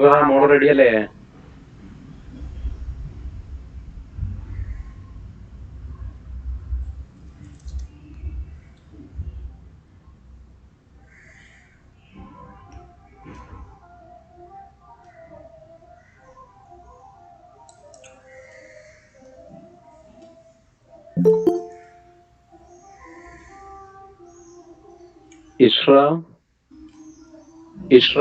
ഇഷ്റ മോള് റെഡിയല്ലേ? ഇഷ്റ ഇഷ്റ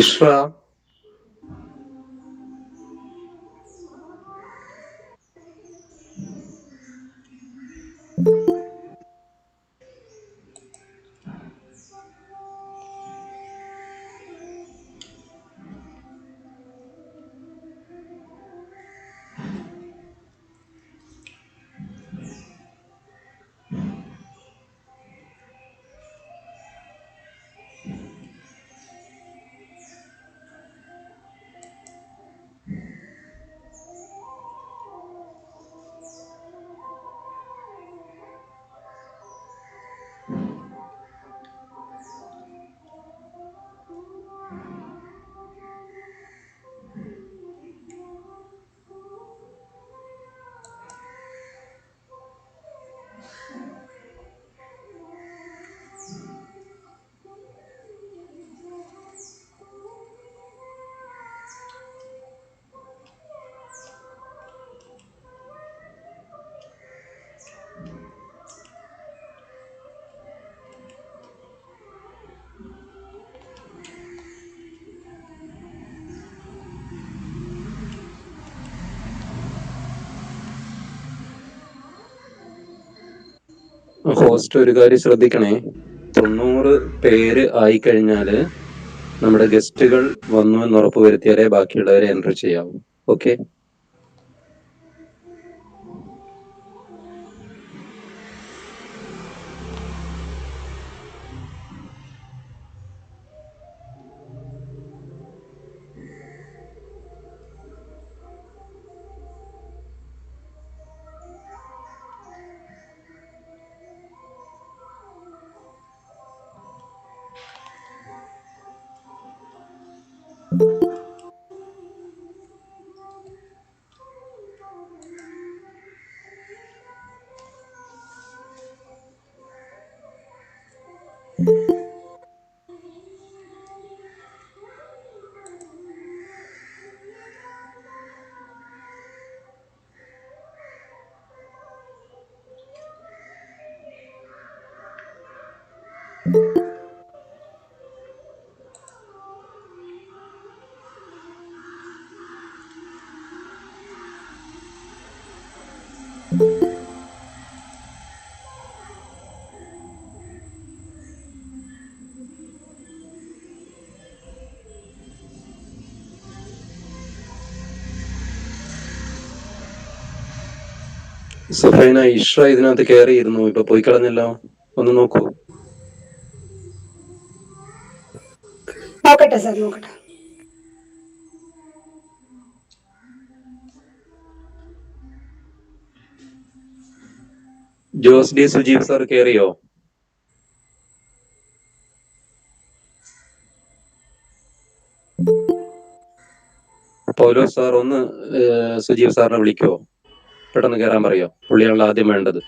ഇഷ്റ ഹോസ്റ്റ് ഒരു കാര്യം ശ്രദ്ധിക്കണേ, 90 പേര് ആയിക്കഴിഞ്ഞാല് നമ്മുടെ ഗസ്റ്റുകൾ വന്നു എന്ന് ഉറപ്പ് വരുത്തിയാലേ ബാക്കിയുള്ളവരെ എൻട്രി ചെയ്യാവൂ. ഓക്കെ? സഫൈന, ഇഷ്റ ഇതിനകത്ത് കയറിയിരുന്നു, ഇപ്പൊ പോയി കളഞ്ഞല്ലോ. ഒന്ന് നോക്കൂ. നോക്കട്ടെ സാർ, നോക്കട്ടെ. ജോസ് ഡി സുജീവ് സാർ കയറിയോ? പൗലോസ് സാർ ഒന്ന് സുജീവ് സാറിനെ വിളിക്കുവോ? പെട്ടെന്ന് കയറാൻ പറയോ, പുള്ളിയാണല്ലോ ആദ്യം വേണ്ടത്.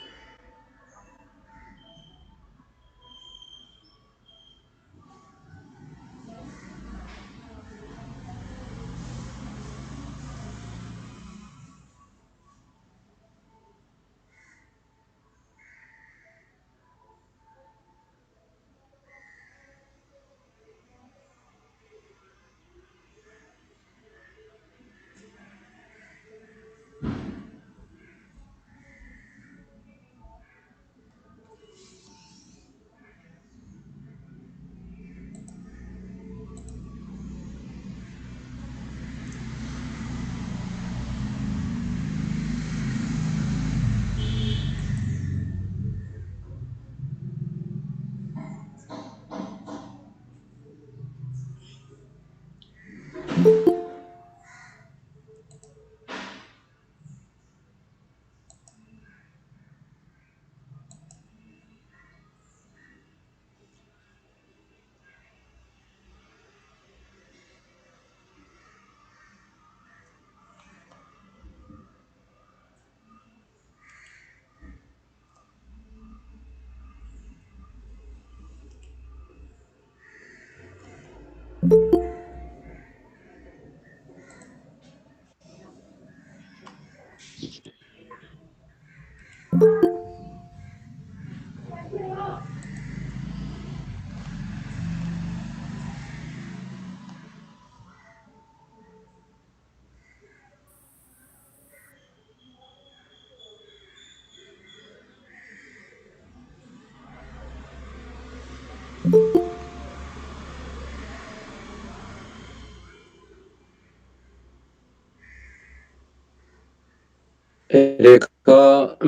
രേഖ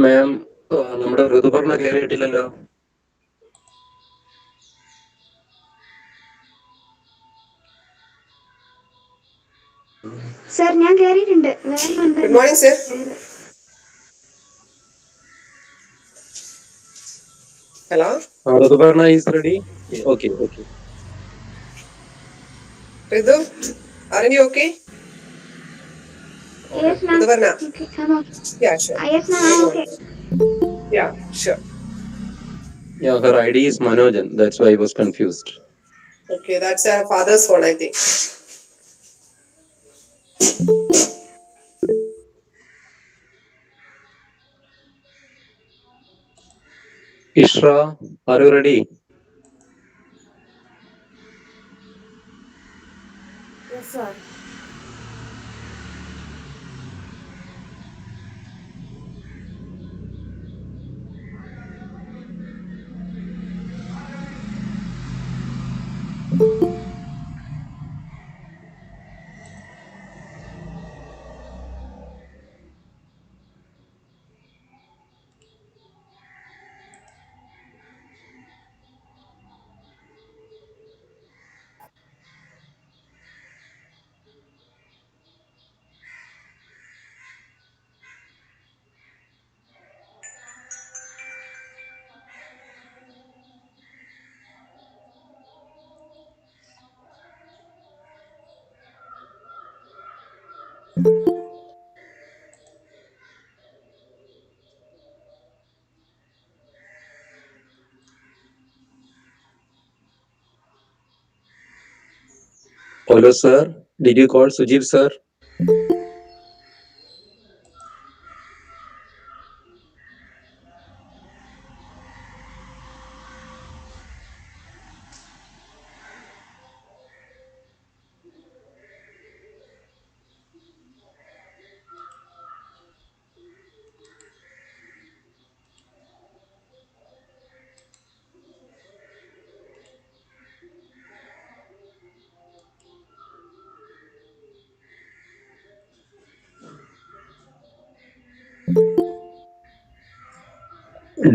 മാം, നമ്മുടെ ഋതുപർണ കയറിയിട്ടില്ലല്ലോ. സർ ഞാൻ കയറിയിട്ടുണ്ട്. Good morning sir. Hello, Rituparna is ready. Okay okay. Ritu, are you okay? Yes ma'am. Ritu, Okay, I'm okay. yeah, sure. Yes ma'am, I'm okay. Yeah, sure. Yeah, her ID is Manojan. That's why I was confused. Okay, that's her father's phone, I think. Ishra, are you ready? Yes, sir. Hello, sir. Did you call Sujib, sir?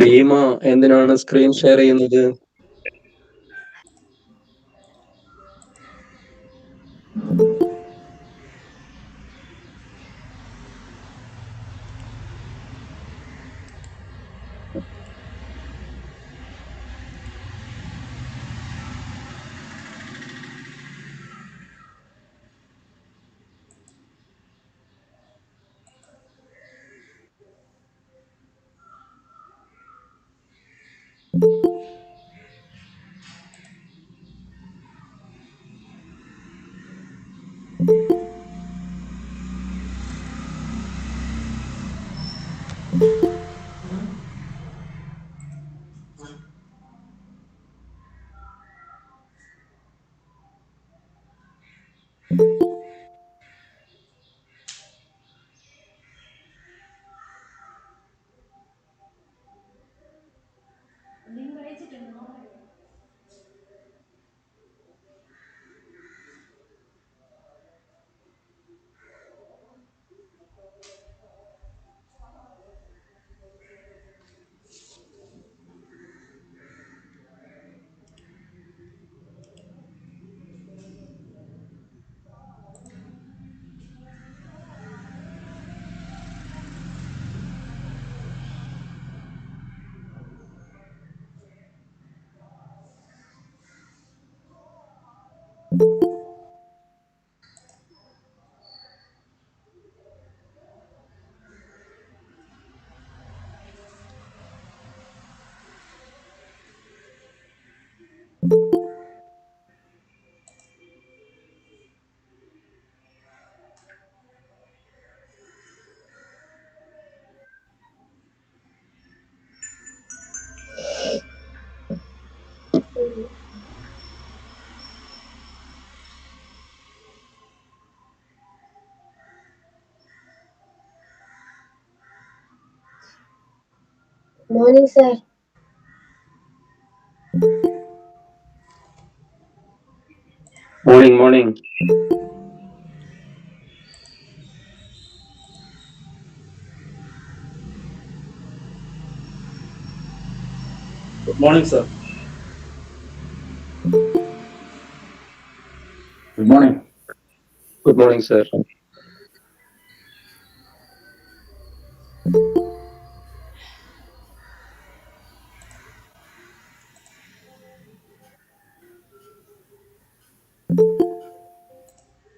ഡീമ എന്തിനാണ് screen share ചെയ്യുന്നത്? Morning, sir. Morning, morning. Good morning, sir. Good morning. Good morning, sir.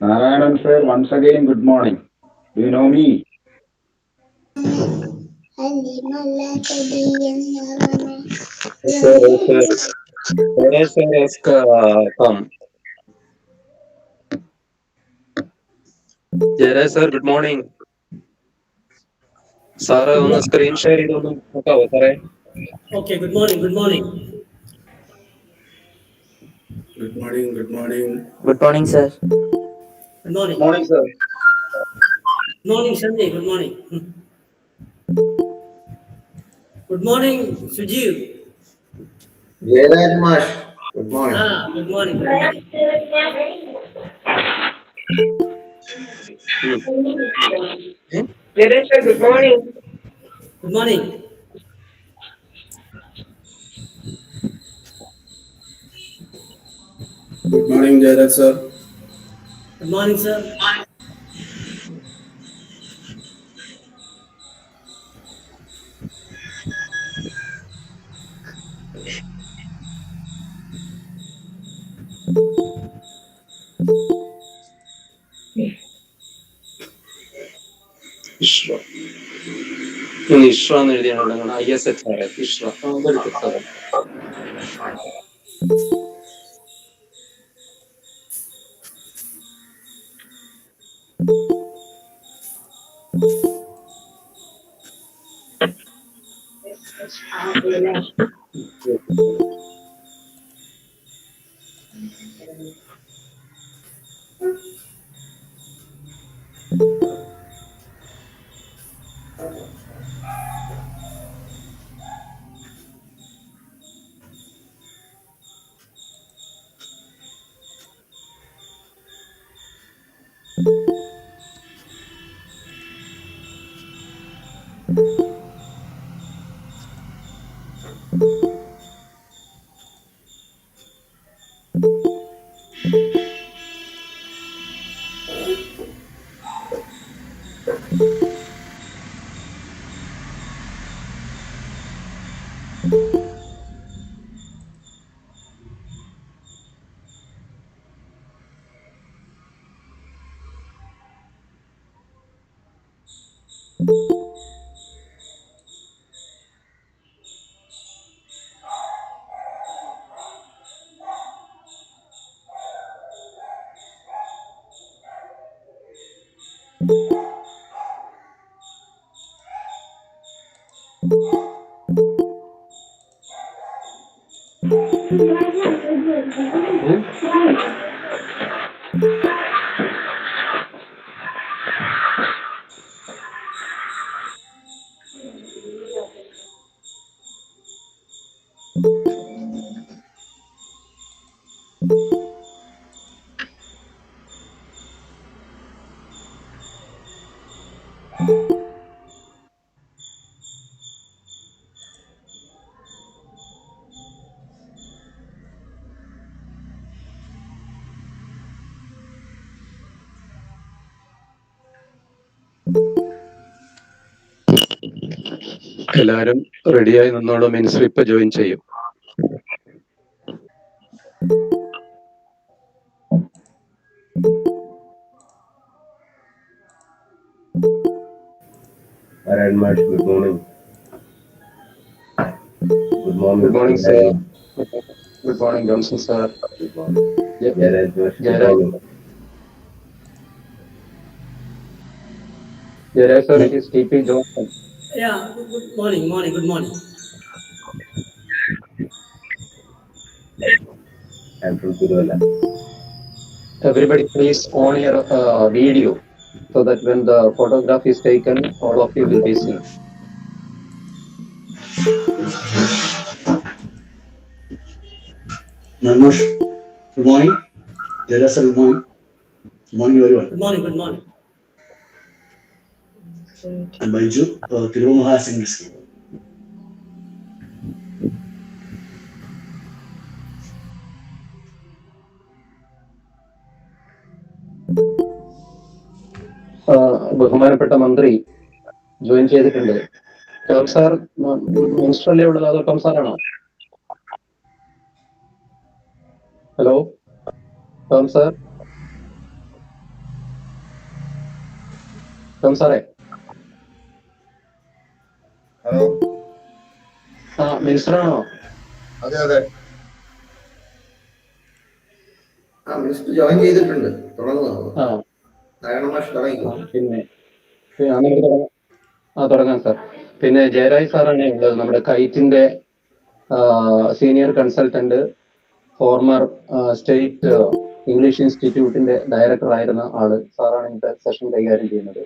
Narayanan, sir, once again, good morning. Do you know me? Yes, sir. Yes, sir. Yes, sir. Yes, come. Jere, sir, good morning. Sir ഒന്ന് screen share ചെയ്തൊന്ന് നോക്കാവോ സാറേ? Okay, good morning, good morning. Good morning, good morning. Good morning, sir. Good morning. Morning, sir. Good morning, Sanjay, good morning. Good morning, Sujeev. Jayaraj Mash. Good morning. Good morning, good morning. Jaren sir, good morning. Good morning. Good morning, Jayaraj, sir. Good morning, sir. ഇഷ്റ. ഇന്ന് ഇഷ്റ എന്ന് എഴുതിയാണ് ISH സാറേ. ഇഷ്റ. അതെടുത്ത് സാറേ. എല്ലാവരും റെഡിയായി നിന്നോളൂ. Minister ഇപ്പൊ join ചെയ്യും. Narayan Mash, good morning. Good morning. Good morning, sir. Good morning, Johnson, sir. Good morning. Jayaraj Mash, good Jayaraj. morning. Jere, sir, it is TP Johnson. Yeah, good morning, morning, good morning. I'm from Kudola. Everybody, please on your video so that when the photograph is taken, all of you will be seen. Namash, good morning. Teresa, good morning. Good morning, everyone. Good morning. Good morning. I'm Baiju, Tirumaha Higher Secondary School. ബഹുമാനപ്പെട്ട മന്ത്രി join ചെയ്തിട്ടുണ്ട്. Tom sir minister അല്ലേ ഉള്ളത്, അതോ Tom സാറാണോ? Hello Tom sir, Tom സാറേ. Hello, minister ആണോ? അതെ അതെ. മിനിസ്റ്റർ ജോയിൻ ചെയ്തിട്ടുണ്ട്, തുടങ്ങുന്നതാണ്. നാരായണ മാഷ് തുടങ്ങിക്കോ. പിന്നെ തുടങ്ങാം സാർ. പിന്നെ ജയരാജ് സാറാണ് ഉള്ളത്, നമ്മുടെ കൈറ്റിന്റെ senior consultant, former state English ഇൻസ്റ്റിറ്റ്യൂട്ടിന്റെ ഡയറക്ടർ ആയിരുന്ന ആള് സാറാണ് ഇന്നത്തെ സെഷൻ കൈകാര്യം ചെയ്യുന്നത്.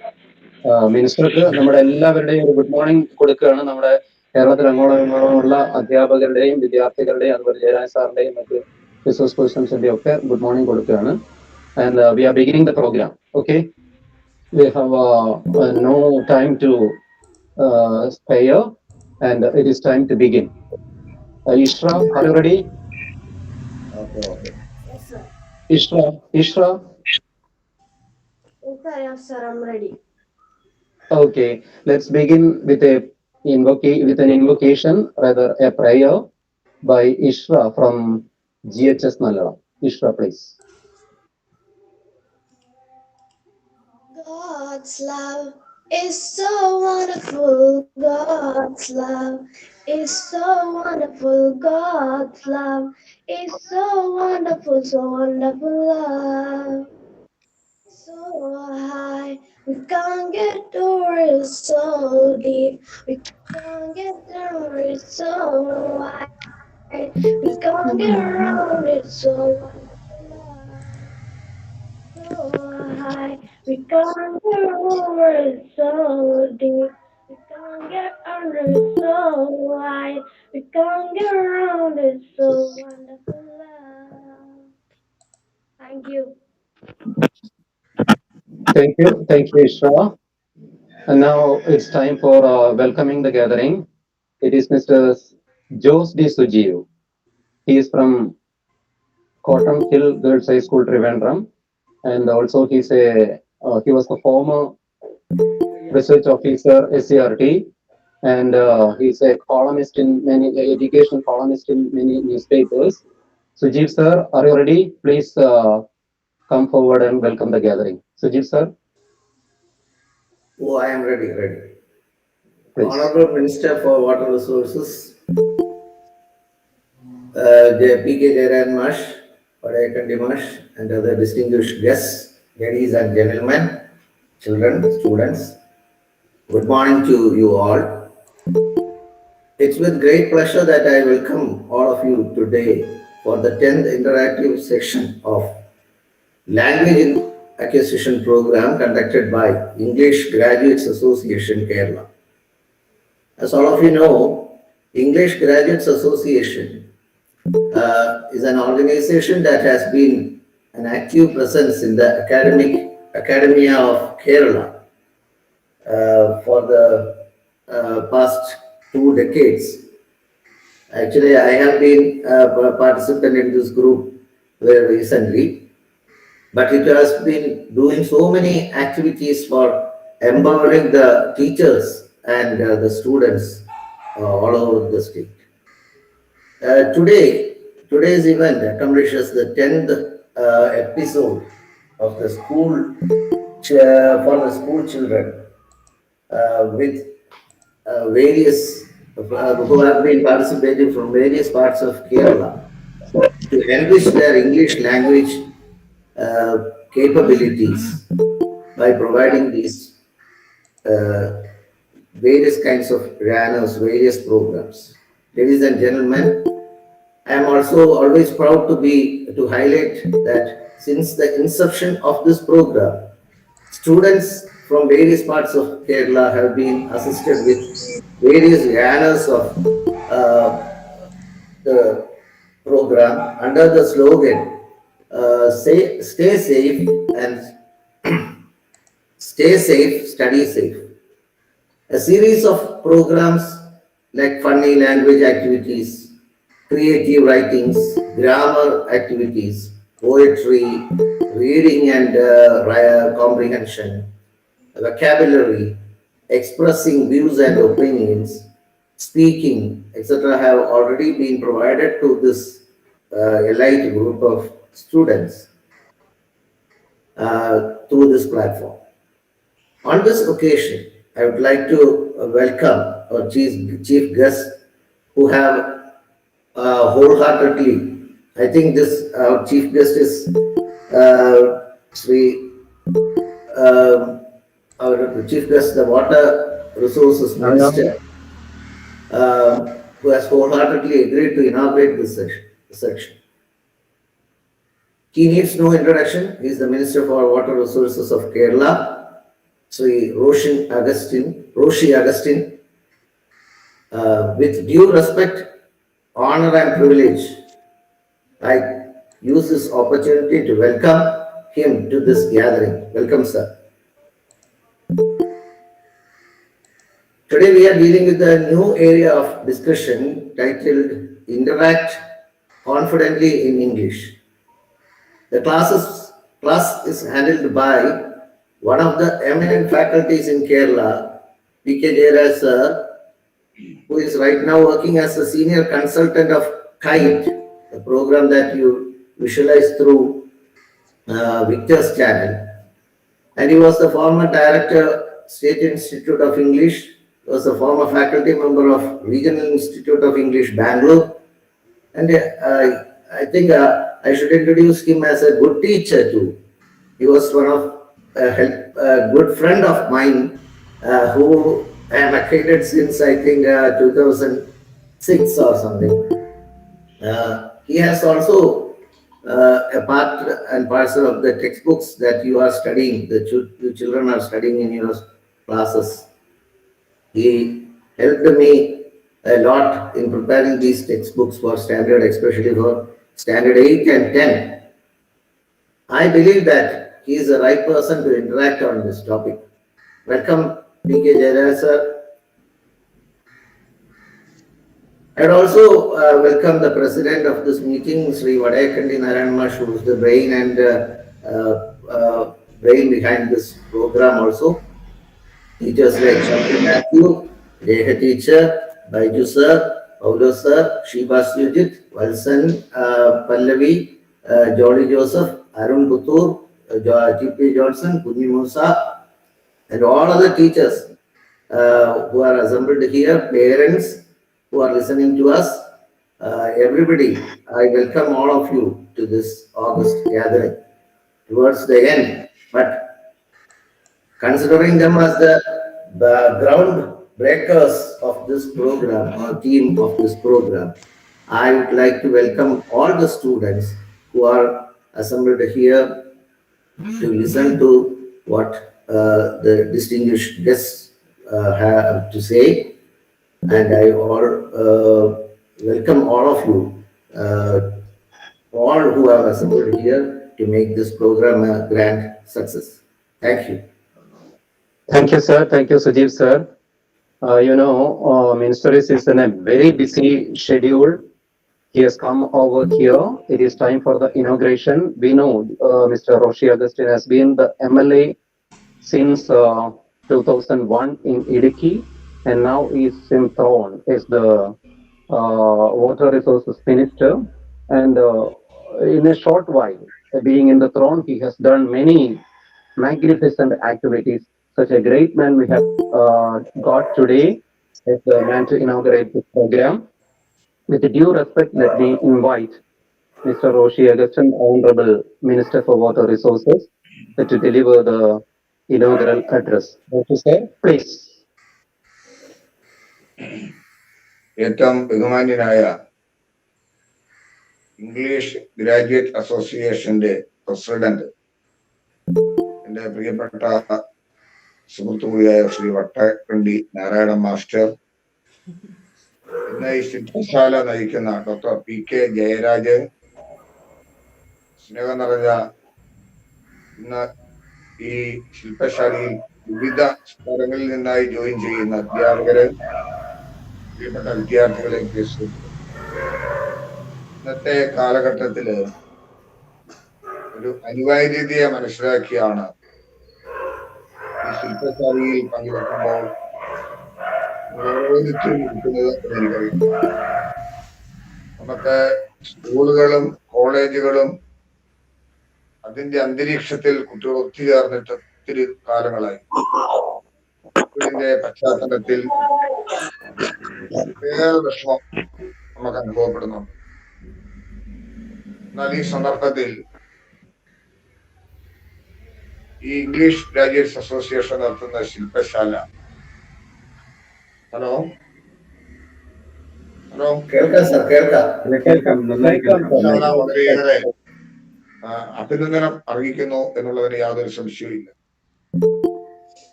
മിനിസ്റ്റർക്ക് നമ്മുടെ എല്ലാവരുടെയും ഒരു ഗുഡ് മോർണിംഗ് കൊടുക്കുകയാണ്. നമ്മുടെ കേരളത്തിൽ അങ്ങോളം ഇങ്ങോളമുള്ള അധ്യാപകരുടെയും വിദ്യാർത്ഥികളുടെയും അതുപോലെ ജയരാജ് സാറിന്റെയും മറ്റ് റിസോഴ്സ് പേഴ്സൺസിന്റെയും ഒക്കെ ഗുഡ് മോർണിംഗ് കൊടുക്കുകയാണ്. And we are beginning the program. Okay, we have no time to spare and it is time to begin. Ishra, are you ready? Okay. Yes, sir. Ishra. Yes, sir, I'm ready. Okay, let's begin with an invocation, rather a prayer by Ishra from GHS Nallala. Ishra, please. God's love is so wonderful. God's love is so wonderful. God's love is so wonderful, so wonderful love. So high, we can't get over it, so deep. We can't get over it, so wide. We can't get around it, so wonderful love. So high, we can't get over it, so deep. We can't get under it, so wide. We can't get around it, so wonderful love. Thank you. Thank you, Ishra. And now it's time for welcoming the gathering. It is Mr. Jose D. Sujiv. He is from Cotton Hill Girls High School, Trivandrum, and also he was the former research officer SCRT, and he's a columnist in many education columnist in many newspapers. Sujiv sir, are you ready? Please come forward and welcome the gathering. Sujiv sir, Oh, I am ready. please. Honorable Minister for Water Resources, P.K. Jairan Mash, Padayakandi Mash, and other distinguished guests, ladies and gentlemen, children, students, good morning to you all. It's with great pleasure that I welcome all of you today for the 10th interactive section of Language Acquisition Program conducted by English Graduates Association, Kerala. As all of you know, English Graduates Association is an organization that has been an active presence in the academia of Kerala for the past 2 decades. Actually, I have been a participant in this group very recently, but it has been doing so many activities for empowering the teachers and the students all over the state. Today's event accomplishes the 10th episode of the school for the school children with various who have been participating from various parts of Kerala to enrich their English language capabilities by providing these various kinds of runners, various programs. Ladies and gentlemen, I am also always proud to highlight that since the inception of this program, students from various parts of Kerala have been assisted with various banners of the program under the slogan stay safe and stay safe, study safe. A series of programs like funny language activities, creative writings, grammar activities, poetry, reading and comprehension, vocabulary, expressing views and opinions, speaking, etc., have already been provided to this elite group of students through this platform. On this occasion, I would like to welcome our chief guests who have wholeheartedly, I think this our chief guest is Sri, our chief guest, the Water Resources Minister, who has wholeheartedly agreed to inaugurate this section. He needs no introduction. He is the Minister for Water Resources of Kerala, Sri Roshi Agustin. With due respect, honor and privilege, I use this opportunity to welcome him to this gathering. Welcome, sir. Today we are dealing with a new area of discussion titled Interact Confidently in English. The class is handled by one of the eminent faculties in Kerala, P.K. Jayaraj sir, who is right now working as a senior consultant of KITE, the program that you visualize through Victor's channel. And he was the former director, State Institute of English, he was a former faculty member of Regional Institute of English, Bangalore. And I think I should introduce him as a good teacher too. He was one of a good friend of mine who I am acquainted since I think 2006 or something. He has also a part and parcel of the textbooks that you are studying, the children are studying in your classes. He helped me a lot in preparing these textbooks for standard, especially for standard 8 and 10. I believe that he is the right person to interact on this topic. Welcome, P.K. Jayaraj sir. I'd also welcome the president of this meeting, Sri Vadayakandi Narayan, who is the brain and brain behind this program also. Teachers like Shakti Matthew, Reha teacher, Baiju sir, Paulo sir, Shiva Sujit, Walson, Pallavi, Jolly Joseph, Arun Putur, T.P. Johnson, Kunji Musa, and all other teachers who are assembled here, parents who are listening to us, everybody, I welcome all of you to this August gathering towards the end. But considering them as the ground breakers of this program or team of this program, I would like to welcome all the students who are assembled here to listen to what the distinguished guests have to say. And I welcome all of you, all who have assembled here to make this program a grand success. Thank you. Thank you, sir. Thank you, Sujeev, sir. Minister is in a very busy schedule. He has come over here. It is time for the inauguration. We know Mr. Roshi Agustin has been the MLA since 2001 in Idiki, and now he is in throne as the Water Resources Minister. And in a short while, being in the throne, he has done many magnificent activities. Such a great man we have got today as the man to inaugurate this program. With due respect, let me invite Mr. Roshi Agustin, Honorable Minister for Water Resources, to deliver the inaugural address. What to say? Please. ഏറ്റവും ബഹുമാന്യനായ English graduate അസോസിയേഷന്റെ president, എൻ്റെ പ്രിയപ്പെട്ട സുഹൃത്തു കൂടിയായ Shri Vattakandi Narayana master, ഇന്ന് ഈ ശില്പശാല നയിക്കുന്ന ഡോക്ടർ PK ജയരാജ്, സ്നേഹം നിറഞ്ഞ ഇന്ന് ഈ ശില്പശാലയിൽ വിവിധ സ്ഥലങ്ങളിൽ നിന്നായി ജോയിൻ ചെയ്യുന്ന അധ്യാപകര്, പ്രിയപ്പെട്ട വിദ്യാർത്ഥികളെ, ഇന്നത്തെ കാലഘട്ടത്തില് ഒരു അനിവാര്യതയെ മനസ്സിലാക്കിയാണ് ഈ ശില്പശാലയിൽ പങ്കെടുക്കുമ്പോൾ ഓരോരുത്തരും ഇരിക്കുന്നത് എന്ന് എനിക്കറിയാം. നമുക്ക് സ്കൂളുകളും കോളേജുകളും അതിന്റെ അന്തരീക്ഷത്തിൽ കുട്ടികൾ ഒത്തുചേർന്നിട്ട് ഒത്തിരി കാലങ്ങളായി. ഇതിന്റെ പശ്ചാത്തലത്തിൽ ഏറെ വിഷമം നമുക്ക് അനുഭവപ്പെടുന്നുണ്ട്. എന്നാൽ ഈ സന്ദർഭത്തിൽ ഈ ഇംഗ്ലീഷ് ഗ്രാജുവേറ്റ്സ് അസോസിയേഷൻ നടത്തുന്ന ശില്പശാല, ഹലോ കേൾക്കാം സർ, കേൾക്കാം. വളരെയേറെ അഭിനന്ദനം അർഹിക്കുന്നു എന്നുള്ളതിന് യാതൊരു സംശയവുമില്ല.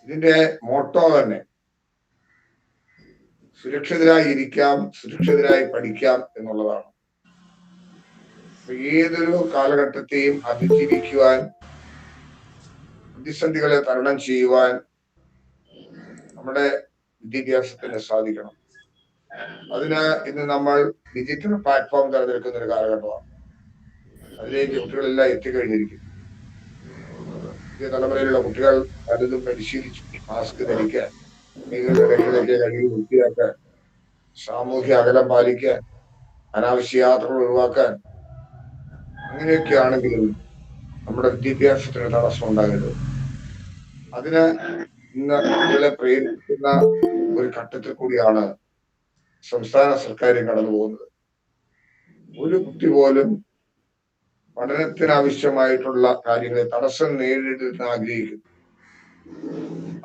ഇതിന്റെ മോട്ടോ തന്നെ സുരക്ഷിതരായി ഇരിക്കാം, സുരക്ഷിതരായി പഠിക്കാം എന്നുള്ളതാണ്. ഏതൊരു കാലഘട്ടത്തെയും അതിജീവിക്കുവാൻ, പ്രതിസന്ധികളെ തരണം ചെയ്യുവാൻ നമ്മുടെ വിദ്യാഭ്യാസത്തിന് സാധിക്കണം. അതിന് ഇന്ന് നമ്മൾ ഡിജിറ്റൽ പ്ലാറ്റ്ഫോം തിരഞ്ഞെടുക്കുന്ന ഒരു കാലഘട്ടമാണ്. അതിലേക്ക് കുട്ടികളെല്ലാം എത്തിക്കഴിഞ്ഞിരിക്കും. പുതിയ തലമുറയിലുള്ള കുട്ടികൾ പലതും പരിശീലിച്ചു. മാസ്ക് ധരിക്കാൻ, കൈകളുടെ ഇടയ്ക്കിടയ്ക്ക് കഴുകി വൃത്തിയാക്കാൻ, സാമൂഹ്യ അകലം പാലിക്കാൻ, അനാവശ്യ യാത്രകൾ ഒഴിവാക്കാൻ, അങ്ങനെയൊക്കെ ആണെങ്കിലും നമ്മുടെ വിദ്യാഭ്യാസത്തിന് തടസ്സം ഉണ്ടാകരുത്. അതിന് ഇന്ന് കുട്ടികളെ പ്രേരിപ്പിക്കുന്ന ഒരു ഘട്ടത്തിൽ കൂടിയാണ് സംസ്ഥാന സർക്കാർ കടന്നു പോകുന്നത്. ഒരു കുട്ടി പോലും പഠനത്തിനാവശ്യമായിട്ടുള്ള കാര്യങ്ങളെ തടസ്സം നേരിടുന്ന ആഗ്രഹിക്കുന്നു.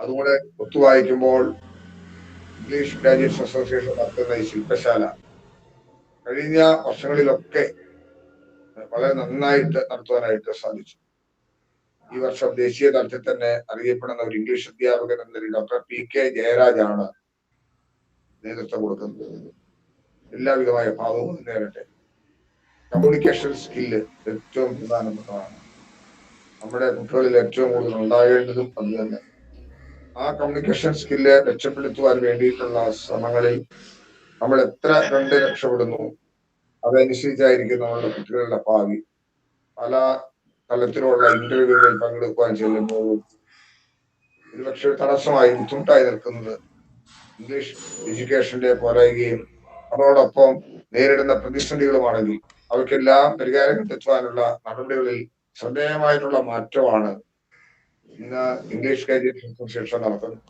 അതുകൊണ്ട് ഒത്തുവായിക്കുമ്പോൾ ഇംഗ്ലീഷ് ഗ്രാജുവേറ്റ്സ് അസോസിയേഷൻ നടത്തുന്ന ഈ ശില്പശാല കഴിഞ്ഞ വർഷങ്ങളിലൊക്കെ വളരെ നന്നായിട്ട് നടത്തുവാനായിട്ട് സാധിച്ചു. ഈ വർഷം ദേശീയ തലത്തിൽ തന്നെ അറിയപ്പെടുന്ന ഒരു ഇംഗ്ലീഷ് അധ്യാപകൻ എന്ന ഡോക്ടർ PK ജയരാജാണ് നേതൃത്വം കൊടുക്കുന്നത്. എല്ലാവിധമായ ഭാവങ്ങളും നേരട്ടെ. കമ്മ്യൂണിക്കേഷൻ സ്കില്ല് ഏറ്റവും പ്രധാനപ്പെട്ടതാണ്. നമ്മുടെ കുട്ടികളിൽ ഏറ്റവും കൂടുതൽ ഉണ്ടാകേണ്ടതും അത് തന്നെ. ആ കമ്മ്യൂണിക്കേഷൻ സ്കില്ല് മെച്ചപ്പെടുത്തുവാൻ വേണ്ടിയിട്ടുള്ള ശ്രമങ്ങളിൽ നമ്മൾ എത്ര കണ്ട് രക്ഷപ്പെടുന്നു, അതനുസരിച്ചായിരിക്കും നമ്മളുടെ കുട്ടികളുടെ ഭാവി. പല തലത്തിലുള്ള ഇന്റർവ്യൂകളിൽ പങ്കെടുക്കുവാൻ ചെല്ലുമ്പോഴും ഒരുപക്ഷെ തടസ്സമായി, ബുദ്ധിമുട്ടായി നിൽക്കുന്നത് ഇംഗ്ലീഷ് എഡ്യൂക്കേഷന്റെ പോരായ്മയും അതോടൊപ്പം നേരിടുന്ന പ്രതിസന്ധികളുമാണെങ്കിൽ അവയ്ക്കെല്ലാം പരിഹാരം കണ്ടെത്തുവാനുള്ള നടപടികളിൽ ശ്രദ്ധേയമായിട്ടുള്ള മാറ്റമാണ് ഇന്ന് ഇംഗ്ലീഷ് ഗ്രാജുവേറ്റ്സ് അസോസിയേഷൻ നടത്തുന്നത്.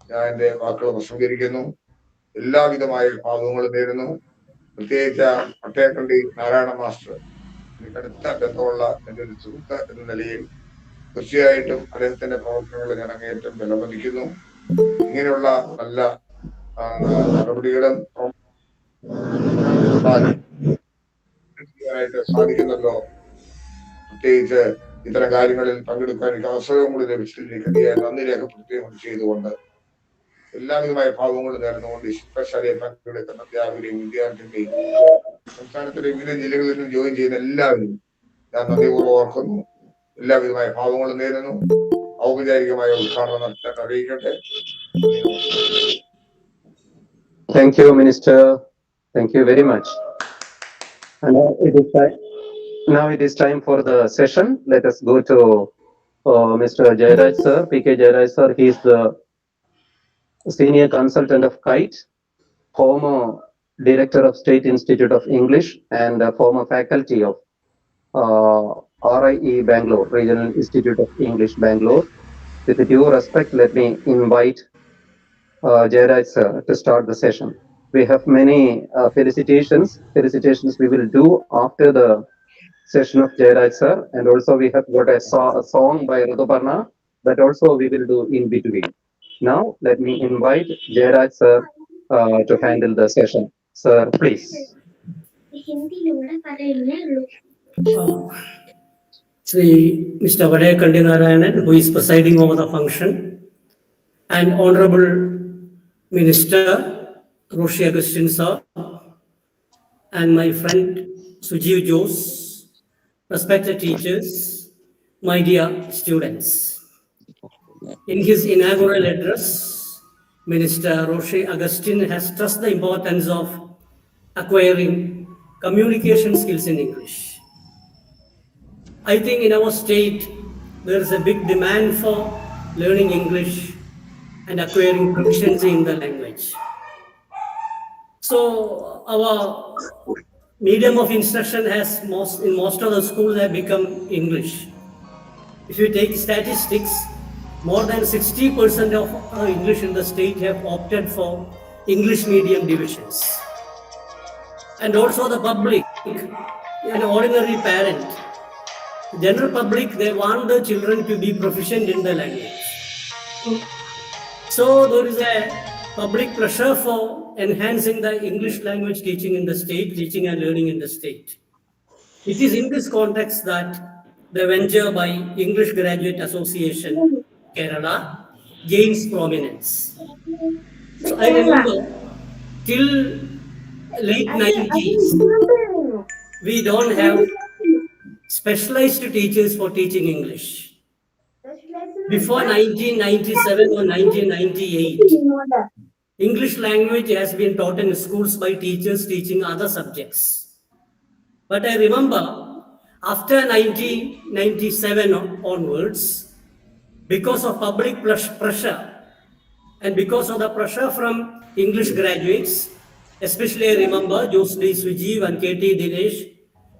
ഞാൻ എന്റെ വാക്കുകൾ ഉപസംഹരിക്കുന്നു. എല്ലാവിധമായ ഭാഗങ്ങളും നേരുന്നു. പ്രത്യേകിച്ച് പട്ടയക്കണ്ടി നാരായണ മാസ്റ്റർ, എനിക്ക് അടുത്ത ബന്ധമുള്ള എന്റെ ഒരു സുഹൃത്ത് എന്ന നിലയിൽ തീർച്ചയായിട്ടും അദ്ദേഹത്തിന്റെ പ്രവർത്തനങ്ങൾ ഞാൻ അങ്ങേയറ്റം വിലമതിക്കുന്നു. ഇങ്ങനെയുള്ള നല്ല നടപടികളും സാധിക്കുന്നല്ലോ. പ്രത്യേകിച്ച് ഇത്തരം കാര്യങ്ങളിൽ പങ്കെടുക്കാൻ എനിക്ക് അവസരവും കൂടി ലഭിച്ചതിലേക്ക് നന്ദി രേഖപ്പെടുത്തുകയും ചെയ്തുകൊണ്ട് എല്ലാവിധമായ ഭാവങ്ങളും നേർന്നുകൊണ്ട് ഈ ശില്പശാലയിൽ പങ്കെടുക്കുന്ന അധ്യാപകരെയും വിദ്യാർത്ഥികളെയും സംസ്ഥാനത്തിലെ വിവിധ ജില്ലകളിൽ നിന്ന് ജോയിൻ ചെയ്യുന്ന എല്ലാവരും ഞാൻ നന്ദിപൂർവ്വം ഓർക്കുന്നു. എല്ലാവിധമായ ഭാവങ്ങളും നേരുന്നു. ഔപചാരികമായ ഉദ്ഘാടനം നടത്താൻ അറിയിക്കട്ടെ. Thank you, Minister. Thank you very much. And now it is time for the session. Let us go to Mr. Jayaraj sir, PK Jayaraj sir. He is the senior consultant of KITE, former director of State Institute of English, and former faculty of RIE Bangalore, Regional Institute of English, Bangalore. With due respect, let me invite Jayaraj sir to start the session. We have many felicitations we will do after the session of Jayaraj sir, and also we have got a song by Rituparna that also we will do in between. Now let me invite Jayaraj sir to handle the session. Sir, please. Mr. Vadekandi Narayanan, who is presiding over the function, and Honorable Minister Roshi Agustin sir, and my friend Sujeev Jose, respected teachers, my dear students. In his inaugural address, Minister Roshi Agustin has stressed the importance of acquiring communication skills in English. I think in our state, there is a big demand for learning English and acquiring proficiency in the language. So our medium of instruction has in most of the schools have become English. If you take statistics, more than 60% of English in the state have opted for English medium divisions. And also the public, an ordinary parent, general public, they want the children to be proficient in the language. So there is a public pressure for enhancing the English language teaching in the state, teaching and learning in the state. It is in this context that the venture by English Graduate Association Kerala gains prominence. So I remember till late 90s, we don't have specialized teachers for teaching English. Before 1997 or 1998, English language has been taught in schools by teachers teaching other subjects. But I remember after 1997 onwards, because of public pressure and because of the pressure from English graduates, especially I remember Josli Sujeev and KT Dinesh,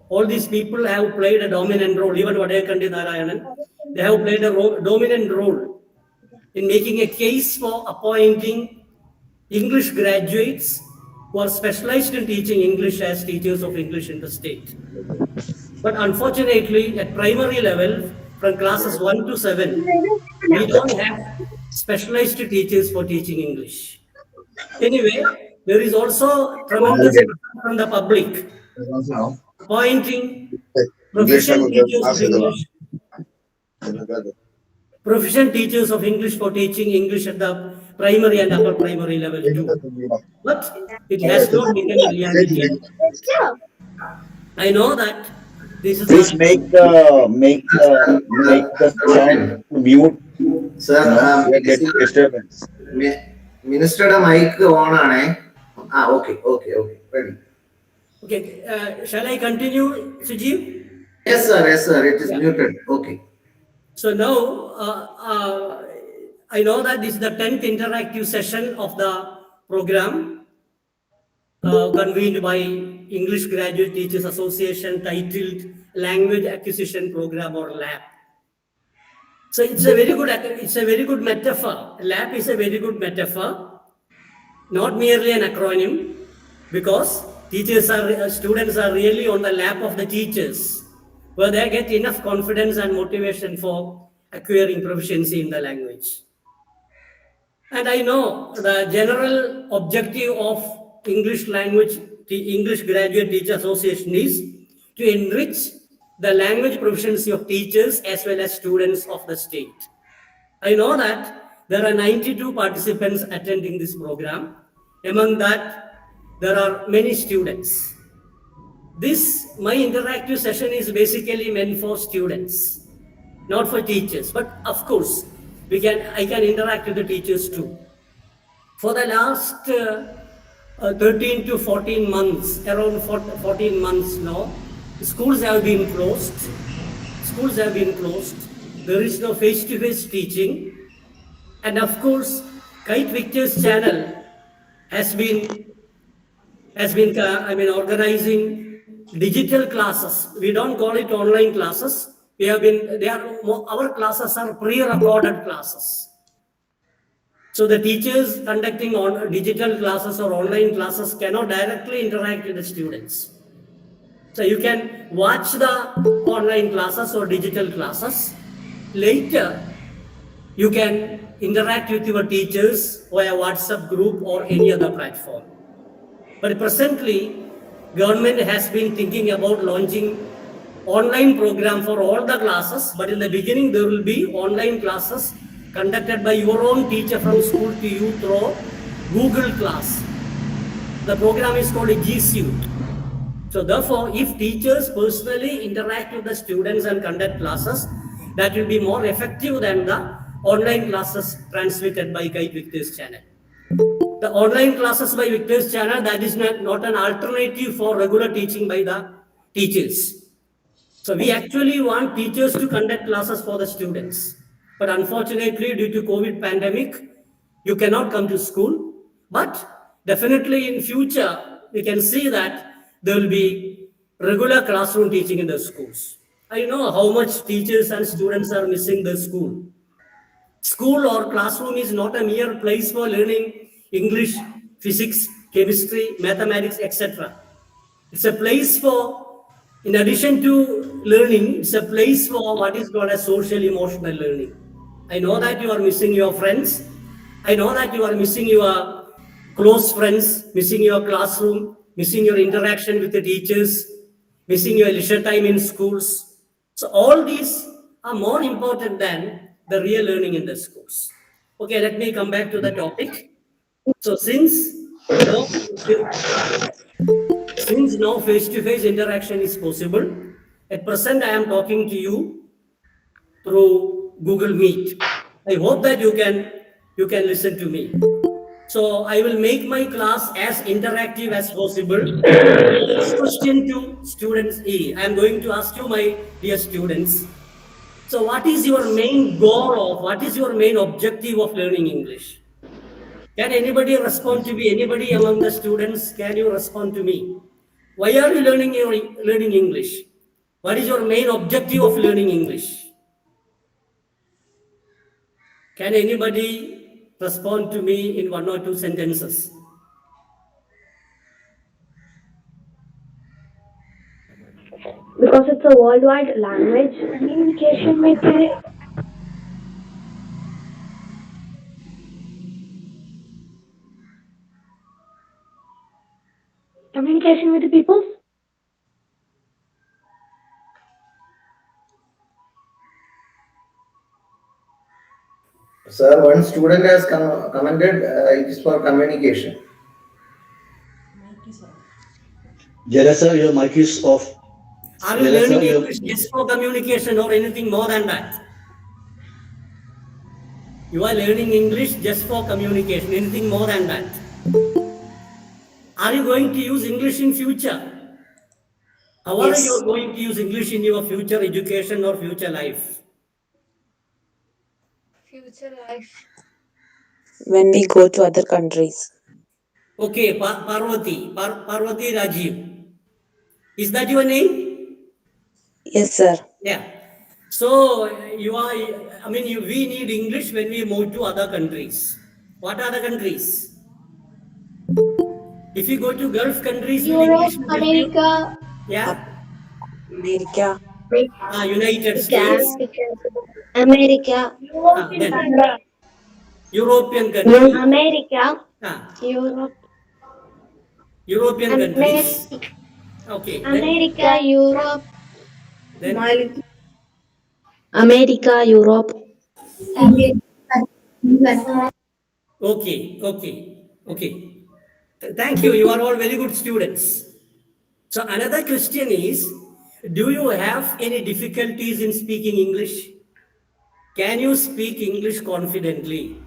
all these people have played a dominant role, even Vadayakandi Narayanan, they have played a dominant role in making a case for appointing English graduates who are specialized in teaching English as teachers of English in the state. But unfortunately, at primary level, from classes 1 to 7, we don't have specialized teachers for teaching English. Anyway, there is also tremendous pressure from the public appointing proficient teachers of English. Proficient teachers of English for teaching English at the primary and upper primary level too. But it has not become a reality. I know that this is Please make the sound mute. Sir, We are getting disturbance. Minister mic on aane. Okay, ready. Okay, shall I continue, Sujeev? Yes, sir, it is muted. Okay. So now, I know that this is the 10th interactive session of the program convened by English Graduate Teachers Association titled Language Acquisition Program or LAP. So it's a very good metaphor. LAP is a very good metaphor, not merely an acronym, because students are really on the lap of the teachers, where they get enough confidence and motivation for acquiring proficiency in the language. And I know the general objective of English Graduate Teacher Association is to enrich the language proficiency of teachers as well as students of the state. I know that there are 92 participants attending this program. Among that, there are many students. My interactive session is basically meant for students, not for teachers. But of course, I can interact with the teachers too. For the last 13 to 14 months, around 14 months now, schools have been closed. There is no face-to-face teaching. And of course, Kite Victor's channel has been organizing digital classes. We don't call it online classes. Our classes are pre-recorded classes. So the teachers conducting digital classes or online classes cannot directly interact with the students. So you can watch the online classes or digital classes. Later, you can interact with your teachers via WhatsApp group or any other platform. But presently, government has been thinking about launching online program for all the classes, but in the beginning there will be online classes conducted by your own teacher from school to you through Google Class. The program is called G Suite. So therefore, if teachers personally interact with the students and conduct classes, that will be more effective than the online classes transmitted by Kite Victor's channel. The online classes by Victor's channel, that is not an alternative for regular teaching by the teachers. So we actually want teachers to conduct classes for the students. But unfortunately, due to COVID pandemic, you cannot come to school. But definitely in future, we can see that there will be regular classroom teaching in the schools. I know how much teachers and students are missing the school. School or classroom is not a mere place for learning English, physics, chemistry, mathematics, etc. It's a place for, in addition to learning, it's a place for what is called as social emotional learning. I know that you are missing your friends. I know that you are missing your close friends, missing your classroom, missing your interaction with the teachers, missing your leisure time in schools. So all these are more important than the real learning in the schools. Okay, let me come back to the topic. So no, since now face-to-face interaction is possible, at present I am talking to you through Google Meet. I hope that you can listen to me. So I will make my class as interactive as possible. First question to students A. I am going to ask you, my dear students. So what is your main goal of, what is your main objective of learning English? Can anybody respond to me? Anybody among the students, can you respond to me? Why are you learning English? What is your main objective of learning English? Can anybody respond to me in 1 or 2 sentences? Because it's a worldwide language. Communication with the people. Sir, one student has commented it is for communication. Jerasa, your mic is off. Are you learning English just for communication or anything more than that? You are learning English just for communication, anything more than that? Are you going to use English in future? How are you going to use English in your future education or future life? Future life. When we go to other countries. Okay, Parvati Rajiv. Is that your name? Yes, sir. Yeah. So we need English when we move to other countries. What are the countries? If you go to Gulf countries, will Europe, English help you? America. Yeah. America. United States. America. Then European countries. America. Europe. Europe. European countries. Okay. America, Europe. Then America, Europe. Okay. Thank you. You are all very good students. So another question is, do you have any difficulties in speaking English? Can you speak English confidently?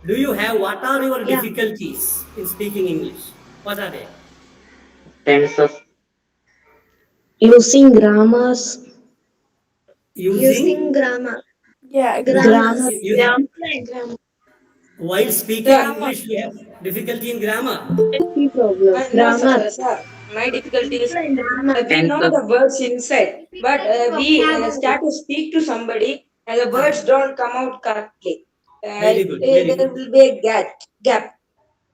What are your difficulties in speaking English? What are they? Tenses. Using grammars. Using grammar. Yeah, Grammar. While speaking English, you have difficulty in grammar. No, sir. My difficulty is we know the words inside, but we start to speak to somebody and the words don't come out correctly. Very good. There will be a gap.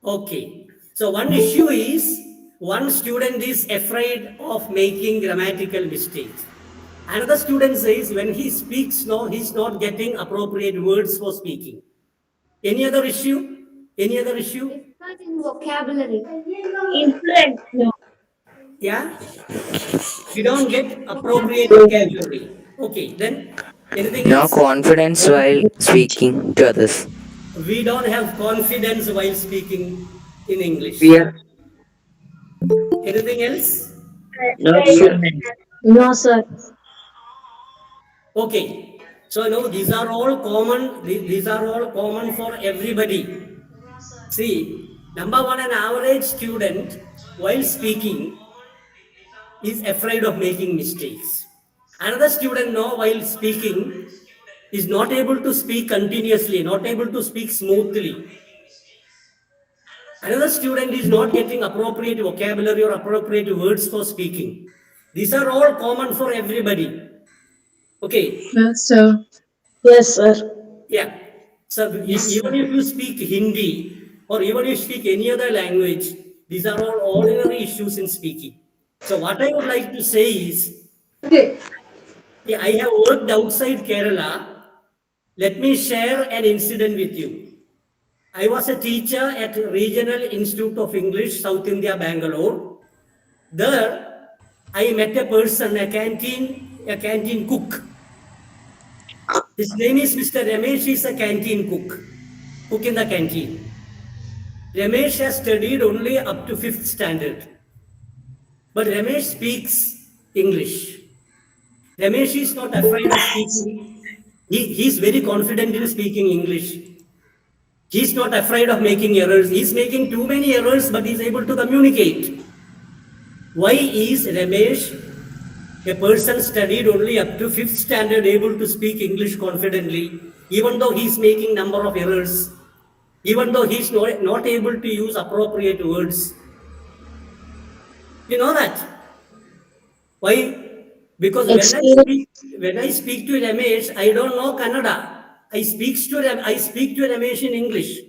Okay. So one issue is one student is afraid of making grammatical mistakes. Another student says when he speaks now, he's not getting appropriate words for speaking. Any other issue? Not in vocabulary. Influence. Yeah? You don't get appropriate vocabulary. Okay, then Anything No else? confidence while speaking to others. We don't have confidence while speaking in English. Fear. Anything else? No Fear. comment. No, sir. Okay. So now these are all common. These are all common for everybody. See, number one, an average student while speaking is afraid of making mistakes. Another student, no, while speaking, is not able to speak continuously, not able to speak smoothly. Another student is not getting appropriate vocabulary or appropriate words for speaking. These are all common for everybody. Okay. Yes, sir. Yes, sir. Yeah. So even if you speak Hindi or even if you speak any other language, these are all ordinary issues in speaking. So what I would like to say is, yeah, I have worked outside Kerala. Let me share an incident with you. I was a teacher at Regional Institute of English, South India, Bangalore. There, I met a person, a canteen cook. His name is Mr. Ramesh. He's a canteen cook in the canteen. Ramesh has studied only up to 5th standard. But Ramesh speaks English. Ramesh is not afraid of speaking. He's very confident in speaking English. He's not afraid of making errors. He's making too many errors, but he's able to communicate. Why is Ramesh, a person studied only up to 5th standard, able to speak English confidently, even though he's making number of errors, even though he's not able to use appropriate words? You know that? Why? Because when I speak to Ramesh, I don't know Kannada. I speak to Ramesh in English.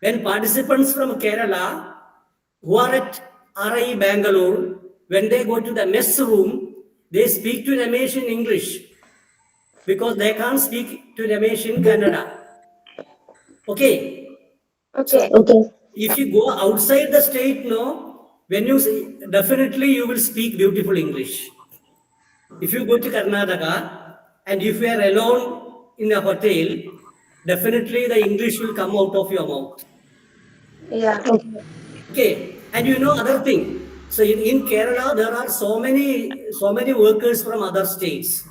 When participants from Kerala who are at RI Bangalore, when they go to the mess room, they speak to Ramesh in English because they can't speak to Ramesh in Kannada. Okay. So if you go outside the state, no, when you say, definitely you will speak beautiful English. If you go to Karnataka and if you are alone in a hotel, definitely the English will come out of your mouth. Yeah. Okay, and you know other thing. So in Kerala, there are so many workers from other states.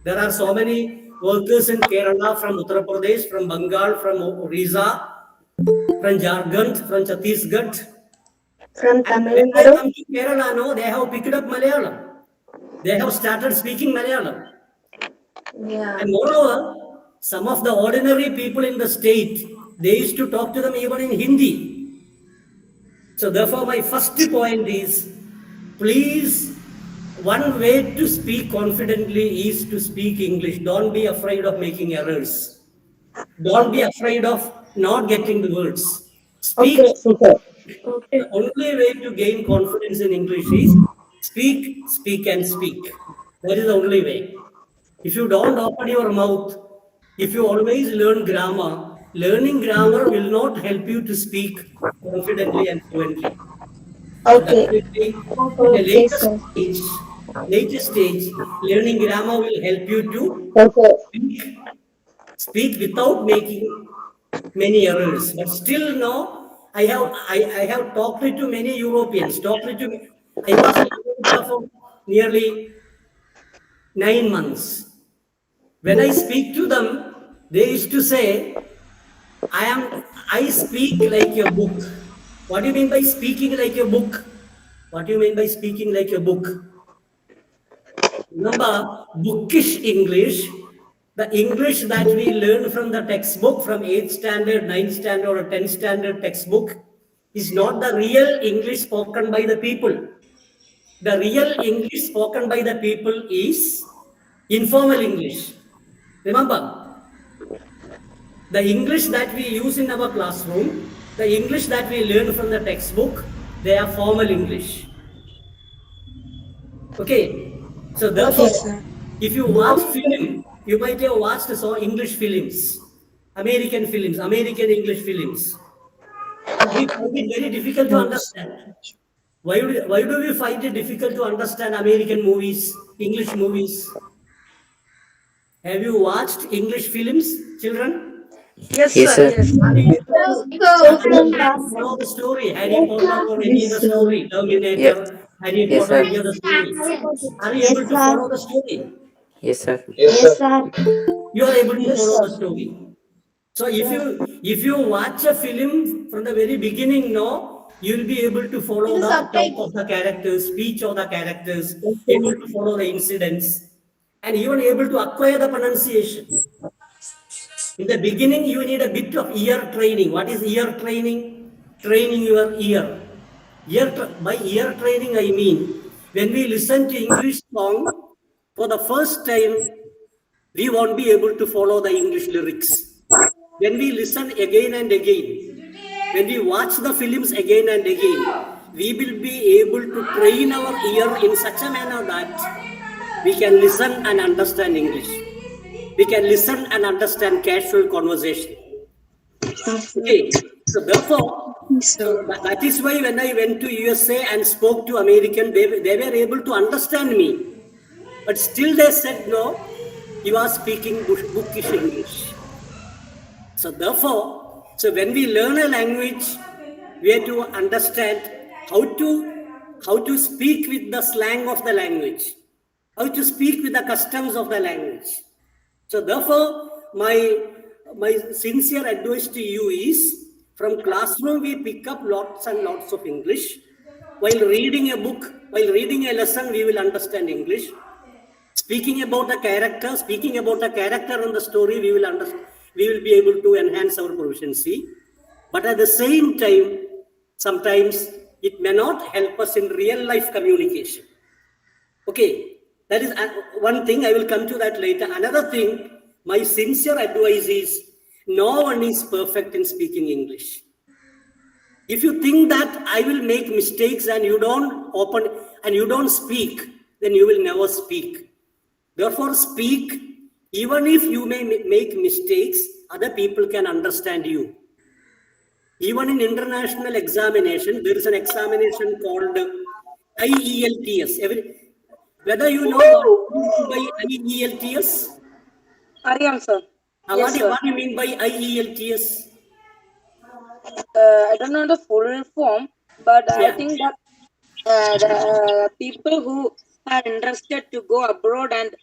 There are so many workers in Kerala from Uttar Pradesh, from Bengal, from Orissa, from Jharkhand, from Chhattisgarh. From And Tamil when I Nadu. come to Kerala, no, they have picked up Malayalam. They have started speaking Malayalam. Yeah. And moreover, some of the ordinary people in the state, they used to talk to them even in Hindi. So therefore, my first point is, please, one way to speak confidently is to speak English. Don't be afraid of making errors. Don't be afraid of not getting the words. Speak. The only way to gain confidence in English is speak, speak, and speak. That is the only way. If you don't open your mouth, if you always learn grammar, learning grammar will not help you to speak confidently and fluently. So definitely, in the latest stage, learning grammar will help you to speak, speak without making many errors. But still, no, I have talked to many Europeans. I was in America for nearly 9 months. When I speak to them, they used to say, I speak like a book. What do you mean by speaking like a book? What do you mean by speaking like a book? Remember, bookish English, the English that we learn from the textbook, from 8th standard, 9th standard, or 10th standard textbook, is not the real English spoken by the people. The real English spoken by the people is informal English. Remember, the English that we use in our classroom, the English that we learn from the textbook, they are formal English. Okay, so therefore, if you watch film, you might have watched some English films, American films, American English films. And we find it very difficult to understand. Why do we find it difficult to understand American movies, English movies? Have you watched English films, children? Yes, Yes, sir. sir. Yes. Are you able to follow the story? Harry Potter or any other story? Yes. Terminator, Harry Yes, Potter, sir. any other story? Are you Yes, able to sir. follow the story? Yes, sir. Yes, sir. You are able to Yes, follow sir. the story. So if you watch a film from the very beginning, no, you'll be able to follow the talk of the characters, speech of the characters, able to follow the incidents, and even able to acquire the pronunciation. In the beginning, you need a bit of ear training. What is ear training? Training your ear. By ear training, I mean when we listen to English song for the first time, we won't be able to follow the English lyrics. When we listen again and again, when we watch the films again and again, we will be able to train our ear in such a manner that we can listen and understand English. We can listen and understand casual conversation. Okay, so therefore, that is why when I went to USA and spoke to American, they were able to understand me. But still they said, no, you are speaking bookish English. So therefore, when we learn a language, we have to understand how to speak with the slang of the language, how to speak with the customs of the language. So therefore, my sincere advice to you is, from classroom we pick up lots and lots of English. While reading a book, while reading a lesson, we will understand English. Speaking about the character and the story, we will be able to enhance our proficiency. But at the same time, sometimes it may not help us in real life communication. Okay, that is one thing. I will come to that later. Another thing, my sincere advice is, no one is perfect in speaking English. If you think that I will make mistakes and you don't speak, then you will never speak. Therefore, speak. Even if you may make mistakes, other people can understand you. Even in international examination, there is an examination called IELTS. Whether you know what you mean by IELTS? Aryan, sir. Yes, sir. What do you mean by IELTS? I don't know the full form, but I Yeah. think that the people who are interested to go abroad and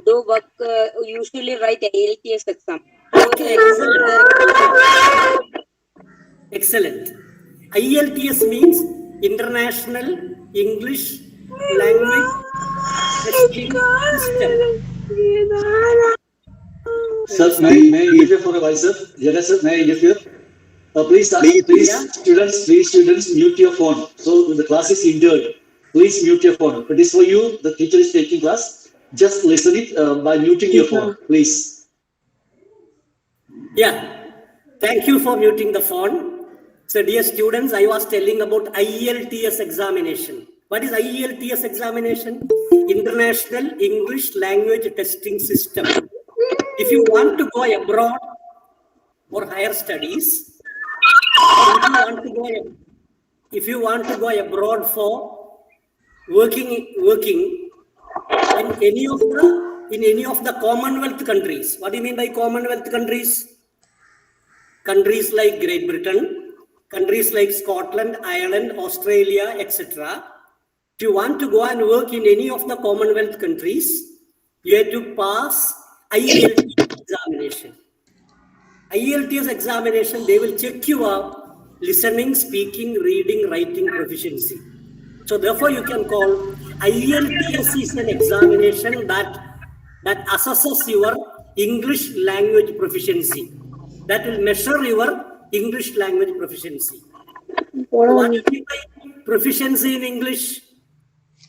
do work usually write the ALTS exam. Okay, excellent. IELTS means International English Language Testing System. Sir, may I interfere for a while, sir? Yes, sir, may I interfere? Please, students, mute your phone. So the class is ended. Please mute your phone. It is for you. The teacher is taking class. Just listen it by muting your phone, please. Yeah, thank you for muting the phone. So dear students, I was telling about IELTS examination. What is IELTS examination? International English Language Testing System. If you want to go abroad for higher studies, or if you want to go abroad for working in any of the Commonwealth countries. What do you mean by Commonwealth countries? Countries like Great Britain, countries like Scotland, Ireland, Australia, etc. If you want to go and work in any of the Commonwealth countries, you have to pass IELTS examination. IELTS examination, they will check your listening, speaking, reading, writing proficiency. So therefore, you can call IELTS is an examination that assesses your English language proficiency. That will measure your English language proficiency. What do you mean by proficiency in English?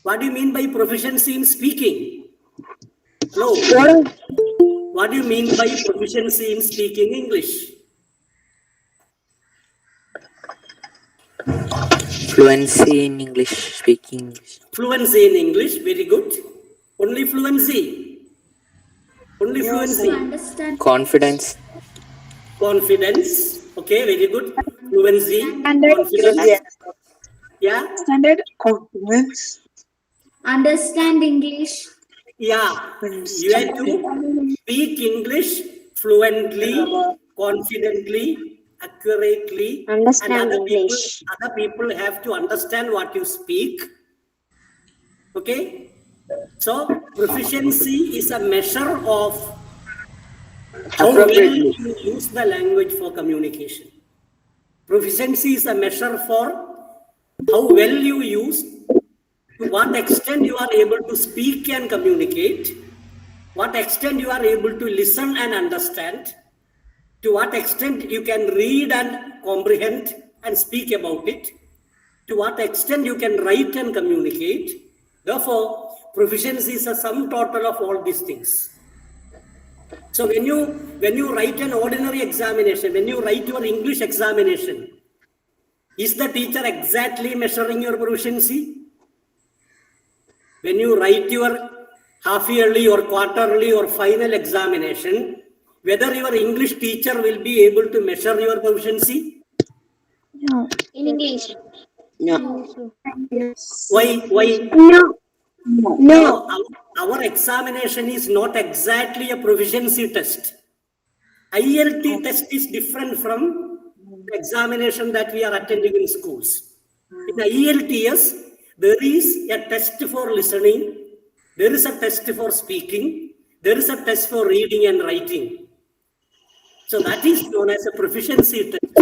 What do you mean by proficiency in speaking? Hello? What do you mean by proficiency in speaking English? Fluency in English, speaking English. Fluency in English, very good. Only fluency. Only fluency. Confidence. Confidence. Okay, very good. Fluency, Standard confidence. Yeah. Standard confidence. Understand English. Yeah, you have to speak English fluently, confidently, accurately, and Understand English. other people have to understand what you speak. Okay, so proficiency is a measure of how well Appropriately. you use the language for communication. Proficiency is a measure for how well you use, to what extent you are able to speak and communicate, what extent you are able to listen and understand, to what extent you can read and comprehend and speak about it, to what extent you can write and communicate. Therefore, proficiency is a sum total of all these things. So when you write an ordinary examination, when you write your English examination, is the teacher exactly measuring your proficiency? When you write your half-yearly or quarterly or final examination, whether your English teacher will be able to measure your proficiency? No. In English. No. Why? No. No, our examination is not exactly a proficiency test. ILT test is different from the examination that we are attending in schools. In IELTS, there is a test for listening, there is a test for speaking, there is a test for reading and writing. So that is known as a proficiency test.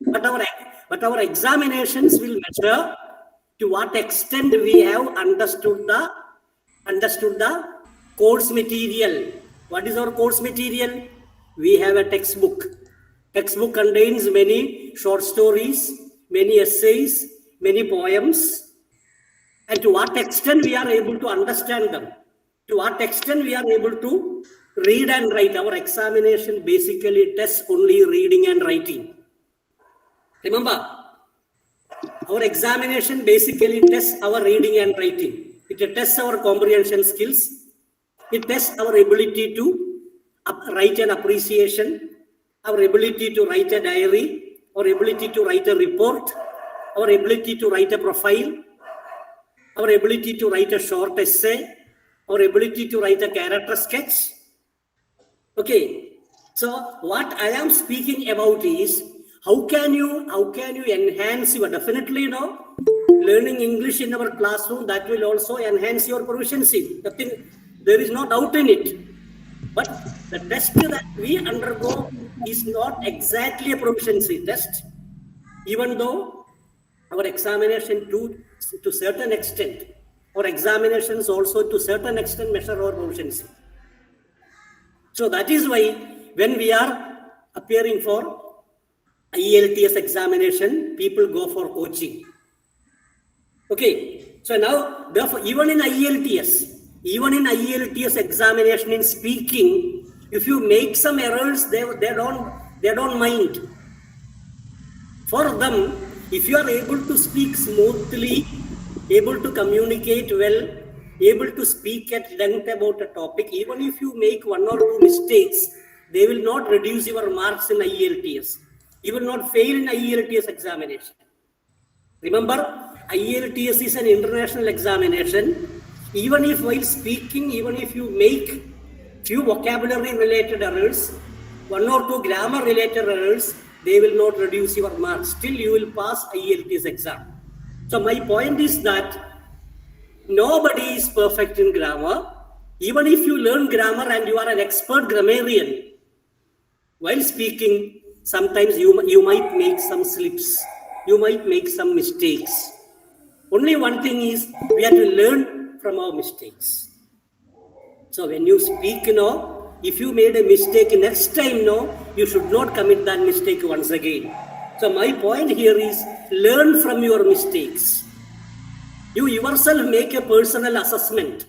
But our examinations will measure to what extent we have understood the course material. What is our course material? We have a textbook. Textbook contains many short stories, many essays, many poems. And to what extent we are able to understand them, to what extent we are able to read and write. Our examination basically tests only reading and writing. Remember, our examination basically tests our reading and writing. It tests our comprehension skills. It tests our ability to write an appreciation, our ability to write a diary, our ability to write a report, our ability to write a profile, our ability to write a short essay, our ability to write a character sketch. Okay, so what I am speaking about is how can you enhance your, definitely learning English in our classroom, that will also enhance your proficiency. There is no doubt in it. But the test that we undergo is not exactly a proficiency test, even though our examination to certain extent, or examinations also to certain extent measure our proficiency. So that is why when we are appearing for IELTS examination, people go for coaching. Okay, so now therefore even in IELTS examination in speaking, if you make some errors, they don't mind. For them, if you are able to speak smoothly, able to communicate well, able to speak at length about a topic, even if you make one or two mistakes, they will not reduce your marks in IELTS. You will not fail in IELTS examination. Remember, IELTS is an international examination. Even if while speaking, even if you make few vocabulary related errors, one or two grammar related errors, they will not reduce your marks. Still, you will pass IELTS exam. So my point is that nobody is perfect in grammar. Even if you learn grammar and you are an expert grammarian, while speaking, sometimes you might make some slips. You might make some mistakes. Only one thing is, we have to learn from our mistakes. So when you speak, if you made a mistake next time, you should not commit that mistake once again. So my point here is, learn from your mistakes. You yourself make a personal assessment.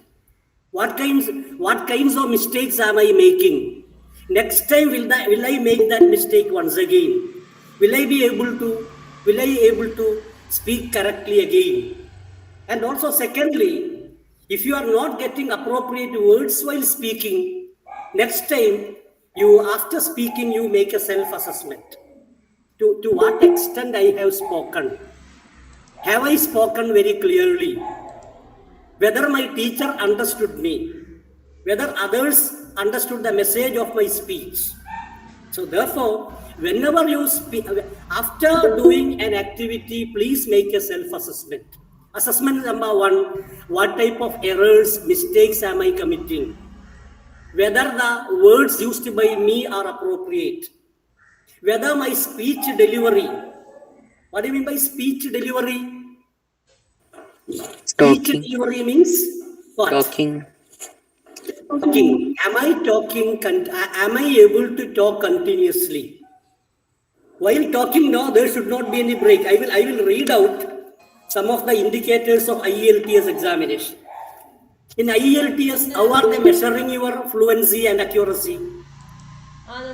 What kinds of mistakes am I making? Next time, will I make that mistake once again? Will I be able to speak correctly again? And also, secondly, if you are not getting appropriate words while speaking, next time, after speaking, you make a self-assessment. To what extent I have spoken? Have I spoken very clearly? Whether my teacher understood me? whether others understood the message of my speech. So therefore, whenever you speak, after doing an activity, please make a self-assessment. Assessment number 1, what type of errors, mistakes am I committing? Whether the words used by me are appropriate. Whether my speech delivery, what do you mean by speech delivery? Speech Talking. delivery means what? Talking. Talking. Am I talking? Am I able to talk continuously? While talking now, there should not be any break. I will read out some of the indicators of IELTS examination. In IELTS, how are they measuring your fluency and accuracy?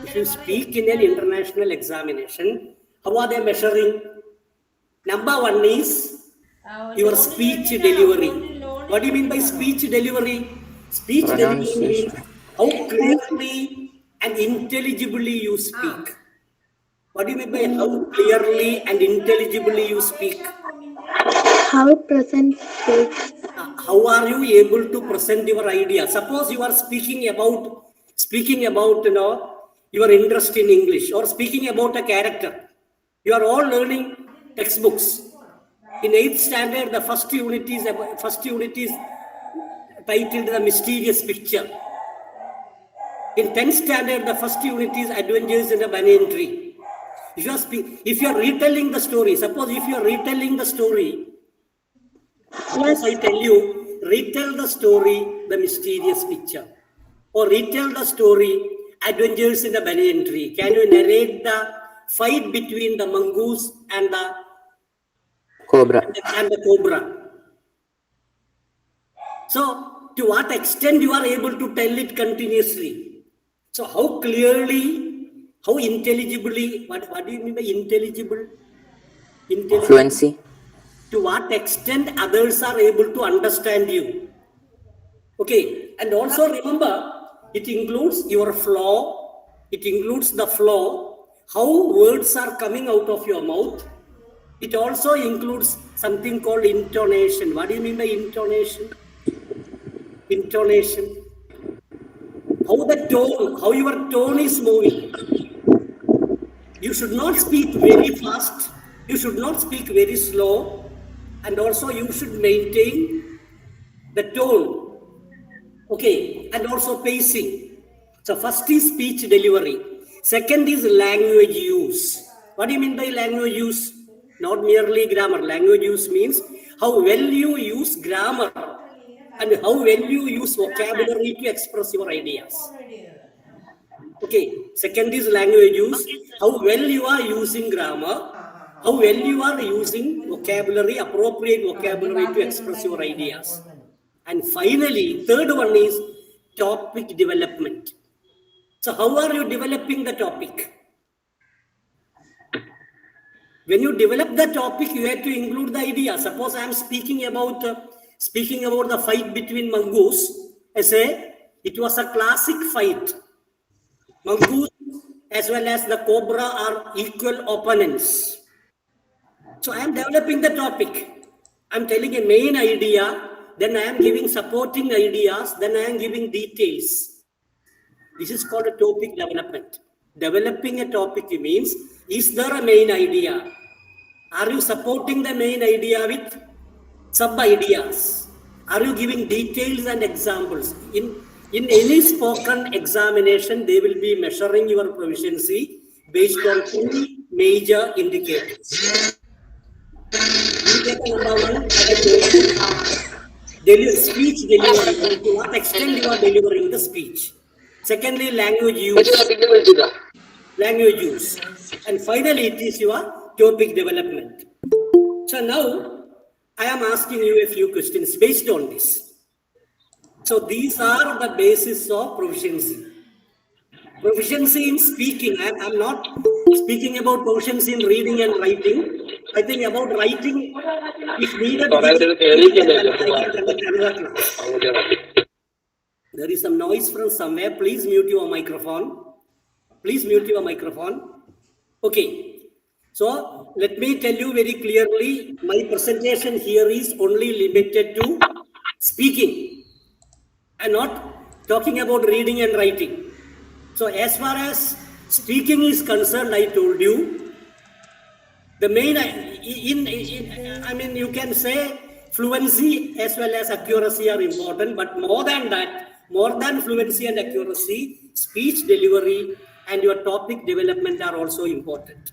If you speak in an international examination, how are they measuring? Number 1 is your speech delivery. What do you mean by speech delivery? Speech delivery means how clearly and intelligibly you speak. What do you mean by how clearly and intelligibly you speak? How present speak. How are you able to present your idea? Suppose you are speaking about your interest in English, or speaking about a character. You are all learning textbooks. In 8th standard, the first unit is titled The Mysterious Picture. In 10th standard, the first unit is Adventures in a Banyan Tree. If you are retelling the story, suppose if you are retelling the story, suppose I tell you, retell the story, The Mysterious Picture, or retell the story, Adventures in the Banyan Tree. Can you narrate the fight between the mongoose and the cobra? So, to what extent you are able to tell it continuously? So, how clearly, how intelligibly, what do you mean by intelligible? Fluency. To what extent others are able to understand you? Okay, and also remember, it includes your flow, it includes the flow, how words are coming out of your mouth. It also includes something called intonation. What do you mean by intonation? Intonation. How your tone is moving. You should not speak very fast. You should not speak very slow. And also you should maintain the tone. Okay, and also pacing. So first is speech delivery. Second is language use. What do you mean by language use? Not merely grammar. Language use means how well you use grammar and how well you use vocabulary to express your ideas. Okay, second is language use. How well you are using grammar, how well you are using vocabulary, appropriate vocabulary to express your ideas. And finally, third one is topic development. So how are you developing the topic? When you develop the topic, you have to include the idea. Suppose I am speaking about the fight between mongoose. I say it was a classic fight. Mongoose as well as the cobra are equal opponents. So I am developing the topic. I am telling a main idea, then I am giving supporting ideas, then I am giving details. This is called a topic development. Developing a topic means, is there a main idea? Are you supporting the main idea with sub-ideas? Are you giving details and examples? In any spoken examination, they will be measuring your proficiency based on 3 major indicators. Indicator number 1, speech delivery. To what extent you are delivering the speech. Secondly, language use. And finally, it is your topic development. So now, I am asking you a few questions based on this. So these are the basis of proficiency. Proficiency in speaking. I am not speaking about proficiency in reading and writing. I think about writing, if needed, there is some noise from somewhere. Please mute your microphone. Please mute your microphone. Okay. So let me tell you very clearly, my presentation here is only limited to speaking and not talking about reading and writing. So as far as speaking is concerned, I told you, the main, I mean, you can say fluency as well as accuracy are important, but more than that, more than fluency and accuracy, speech delivery and your topic development are also important.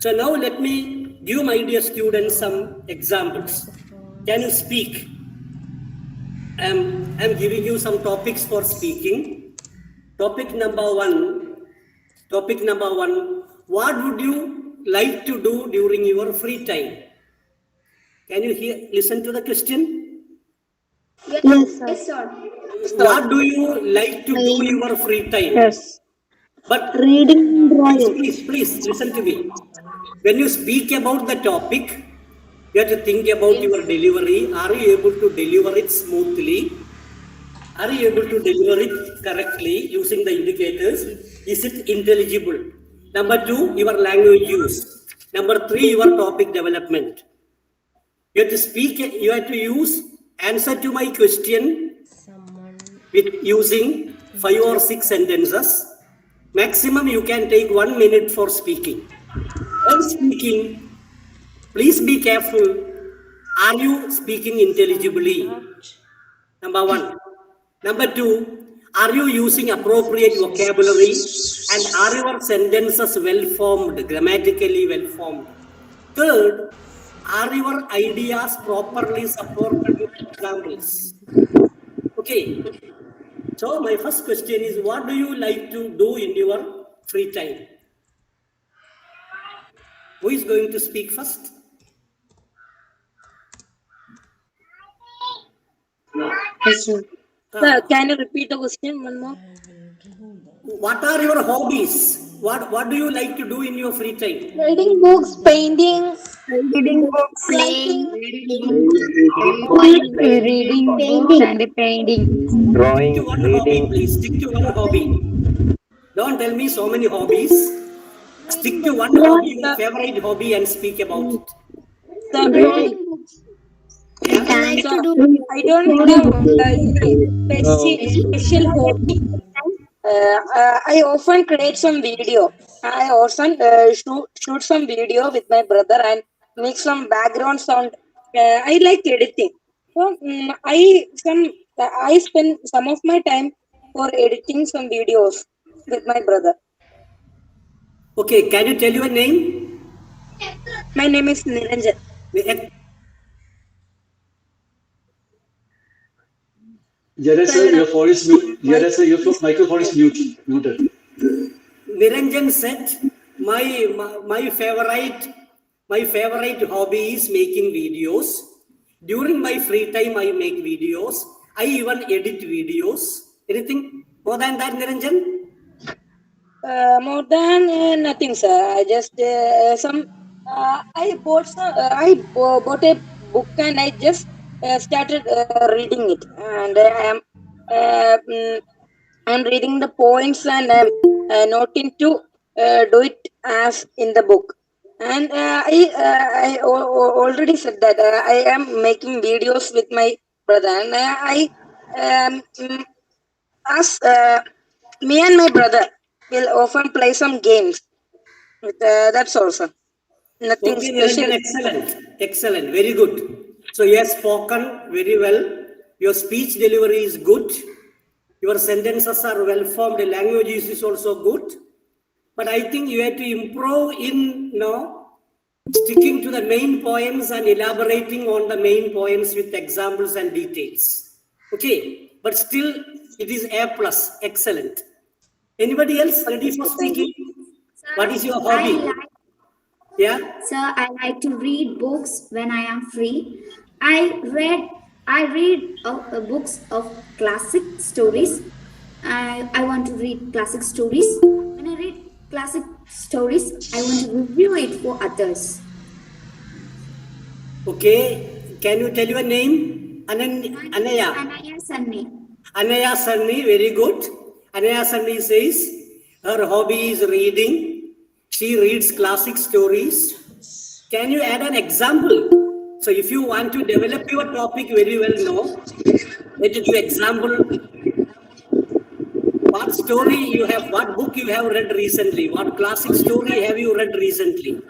So now let me give my dear students some examples. Can you speak? I'm giving you some topics for speaking. Topic number one, what would you like to do during your free time? Can you listen to the question? Yes, sir. What do you like to do your free time? Yes. But Reading and drawing. please listen to me. When you speak about the topic, you have to think about your delivery. Are you able to deliver it smoothly? Are you able to deliver it correctly using the indicators? Is it intelligible? Number two, your language use. Number three, your topic development. You have to speak, you have to use answer to my question with using 5 or 6 sentences. Maximum you can take 1 minute for speaking. While speaking, please be careful. Are you speaking intelligibly? Number one. Number two, are you using appropriate vocabulary and are your sentences well formed, grammatically well formed? Third, are your ideas properly supported with examples? Okay. So my first question is, what do you like to do in your free time? Who is going to speak first? Yes, sir. Sir, can you repeat the question one more? What are your hobbies? What do you like to do in your free time? Reading books, painting, Reading books, playing, reading books and painting. Stick to one hobby, please. Stick to one hobby. Don't tell me so many hobbies. Stick to one hobby, your favorite hobby, and speak about it. Sir, reading books. Yeah? I like to do. I don't have any special hobby. I often create some video. I often shoot some video with my brother and make some background sound. I like editing. So I spend some of my time for editing some videos with my brother. Okay, can you tell your name? My name is Niranjan. Jared sir, your phone is mute. Jared sir, your microphone is muted. Niranjan said, my favorite hobby is making videos. During my free time, I make videos. I even edit videos. Anything more than that, Niranjan? More than nothing, sir. I just I bought a book and I just started reading it, and I'm reading the points and I'm noting to do it as in the book. And I already said that I am making videos with my brother, and as me and my brother will often play some games. That's also nothing Okay, special. Niranjan, excellent, very good. So you have spoken very well. Your speech delivery is good. Your sentences are well formed. The language use is also good. But I think you have to improve in sticking to the main points and elaborating on the main points with examples and details. Okay, but still it is A plus, excellent. Anybody else ready for speaking? What is your hobby? Yeah. Sir, I like to read books when I am free. I read books of classic stories. I want to read classic stories. When I read classic stories, I want to review it for others. Okay, can you tell your name? Anaya. Anaya Sanni. Anaya Sanni, very good. Anaya Sanni says her hobby is reading. She reads classic stories. Can you add an example? So if you want to develop your topic very well, let me give example. what story you have, what book you have read recently? What classic story have you read recently?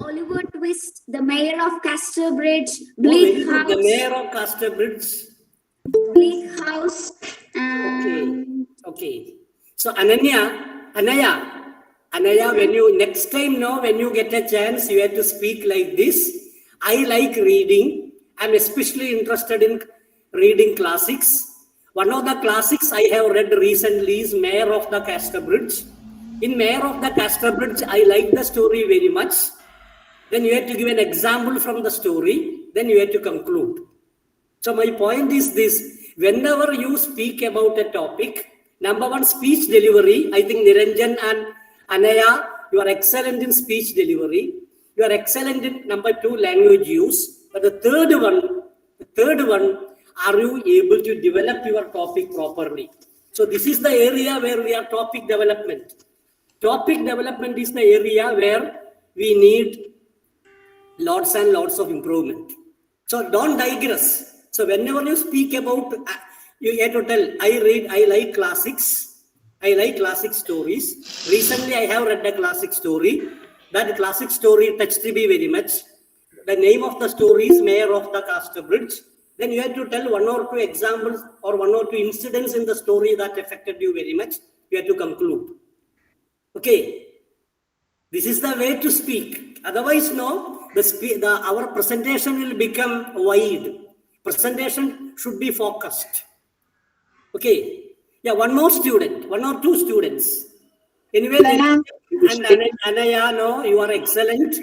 Oliver Twist, The Mayor of Casterbridge, Oh, very Bleak good. The House, Mayor of Casterbridge. Bleak House, Okay. So Anaya, when you next time, when you get a chance, you have to speak like this. I like reading. I'm especially interested in reading classics. One of the classics I have read recently is Mayor of the Casterbridge. In Mayor of the Casterbridge, I like the story very much. Then you have to give an example from the story. Then you have to conclude. So my point is this: whenever you speak about a topic, number one, speech delivery. I think Niranjan and Anaya, you are excellent in speech delivery. You are excellent in number two, language use. But the third one, are you able to develop your topic properly? So this is the area where we are topic development. Topic development is the area where we need lots and lots of improvement. So don't digress. So whenever you speak about, you have to tell, I like classics. I like classic stories. Recently, I have read a classic story. That classic story touched me very much. The name of the story is Mayor of the Casterbridge. Then you have to tell one or two examples or one or two incidents in the story that affected you very much. You have to conclude. Okay. This is the way to speak. Otherwise, no, our presentation will become wide. Presentation should be focused. Okay. Yeah, one more student, one or two students. Anyway, and Anaya, no, you are excellent.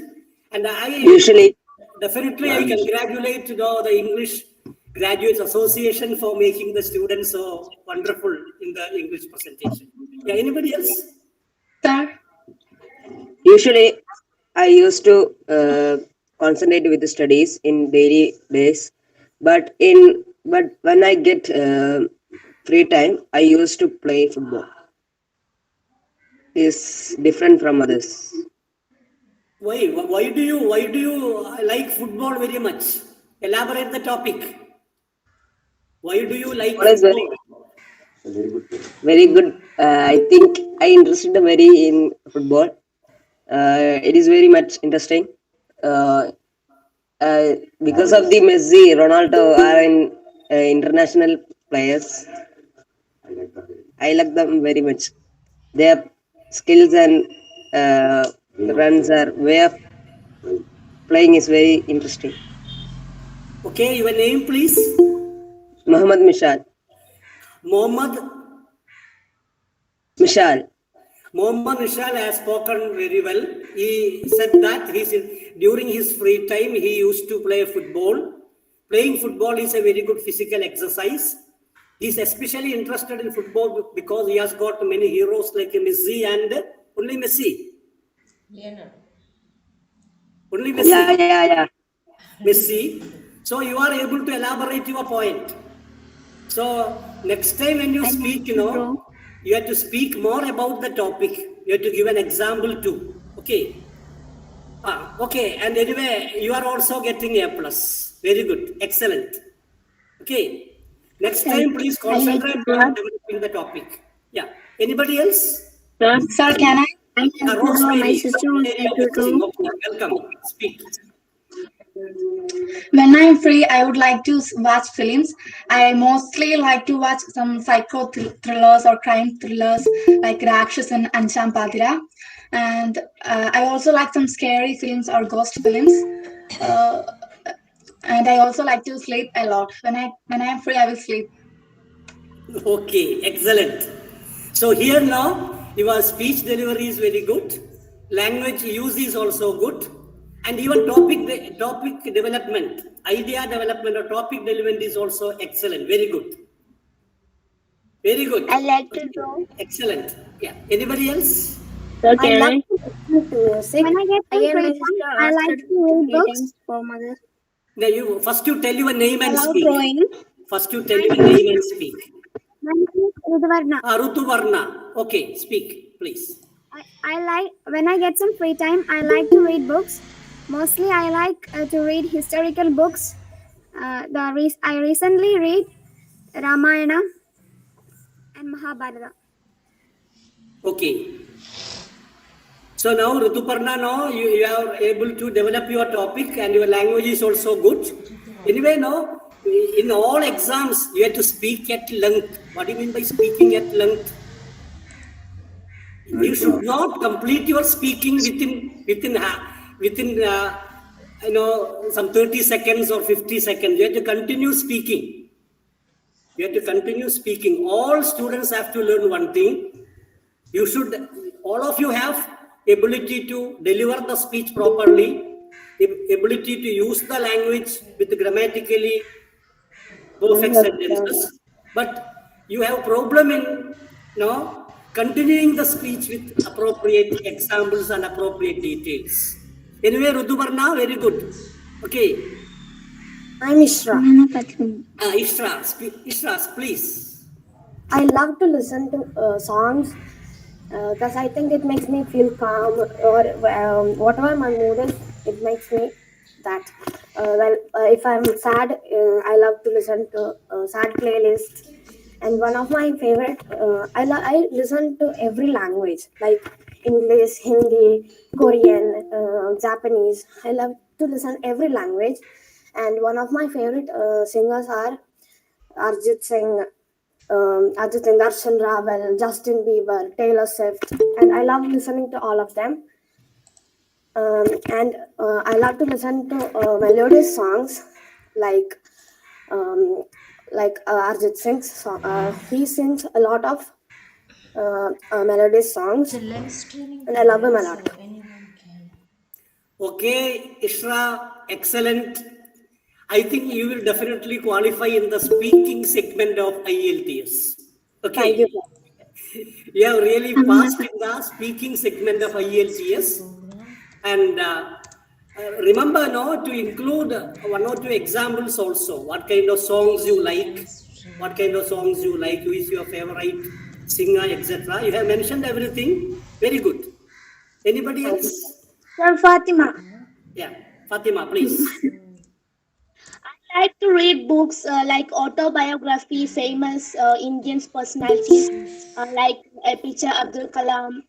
And Usually, definitely I congratulate the English Graduates Association for making the students so wonderful in the English presentation. Yeah, anybody else? Sir. usually I used to concentrate with the studies in daily days, but when I get free time, I used to play football. Is different from others. Why? Why do you like football very much? Elaborate the topic. Why do you like Football is football? very good. I think I interested very in football. It is very much interesting. Because of the Messi, Ronaldo are in international players. I like them very much. Their skills and runs are way of playing is very interesting. Okay, your name, please. Muhammad Mishal. Mohammad Mishal. Mohammad Ishal has spoken very well. He said that during his free time, he used to play football. Playing football is a very good physical exercise. He's especially interested in football because he has got many heroes like Messi and only Messi. Only Messi. Yeah. Messi. So you are able to elaborate your point. So next time when you speak, you have to speak more about the topic. You have to give an example too. Okay. Okay. And anyway, you are also getting A+. Very good. Excellent. Okay. Next time, please concentrate on developing the topic. Yeah. Anybody else? Sir, can I? Rosemary. My sister okay. Welcome. Speak. When I'm free, I would like to watch films. I mostly like to watch some psycho thrillers or crime thrillers like Rakshas and Ancham Padira. And I also like some scary films or ghost films. And I also like to sleep a lot. When I'm free, I will sleep. Okay, excellent. So here now, your speech delivery is very good. Language use is also good. And even topic development, idea development or topic development is also excellent. Very good. Very good. I like to draw. Excellent. Yeah. Anybody else? I love to listen to music. When I get free time, I like to read books for mother. Now first you tell your name and speak. Drawing. First you tell your name and speak. My name is Rutuvarna. Rutuvarna. Okay, speak, please. I like, when I get some free time, I like to read books. Mostly I like to read historical books. I recently read Ramayana and Mahabharata. Okay. So now, Rituparna, now you are able to develop your topic and your language is also good. Anyway, now, in all exams, you have to speak at length. What do you mean by speaking at length? You should not complete your speaking within some 30 seconds or 50 seconds. You have to continue speaking. You have to continue speaking. All students have to learn one thing. All of you have ability to deliver the speech properly, ability to use the language with grammatically perfect sentences, but you have problem in continuing the speech with appropriate examples and appropriate details. Anyway, Rutubarna, very good. Okay. I'm Ishra. Ishra, please. I love to listen to songs because I think it makes me feel calm, or whatever my mood is, it makes me that. If I'm sad, I love to listen to sad playlists. And one of my favorite, I listen to every language like English, Hindi, Korean, Japanese. I love to listen every language. And one of my favorite singers are Arjit Singh, Darshan Rawal, Justin Bieber, Taylor Swift, and I love listening to all of them. And I love to listen to melodious songs like Arjit Singh's song. He sings a lot of melodious songs, and I love him a lot. Okay, Ishra, excellent. I think you will definitely qualify in the speaking segment of IELTS. Okay. Thank you. You have really passed in the speaking segment of IELTS. And remember now to include one or two examples also. What kind of songs you like, what kind of songs you like, who is your favorite singer, etc. You have mentioned everything. Very good. Anybody else? Sir, Fatima. Yeah, Fatima, please. I like to read books like autobiography, famous Indian personalities like APJ Abdul Kalam,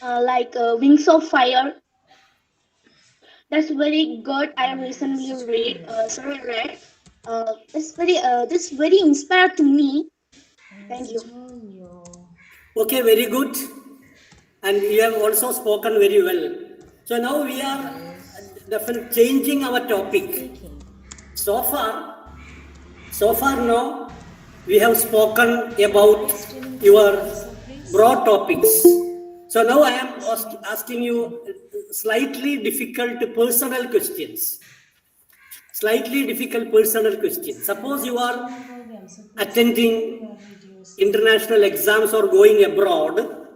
like Wings of Fire. That's very good. I recently read. This very inspired to me. Thank you. Okay, very good. And you have also spoken very well. So now we are definitely changing our topic. So far now, we have spoken about your broad topics. So now I am asking you slightly difficult personal questions. Suppose you are attending international exams or going abroad.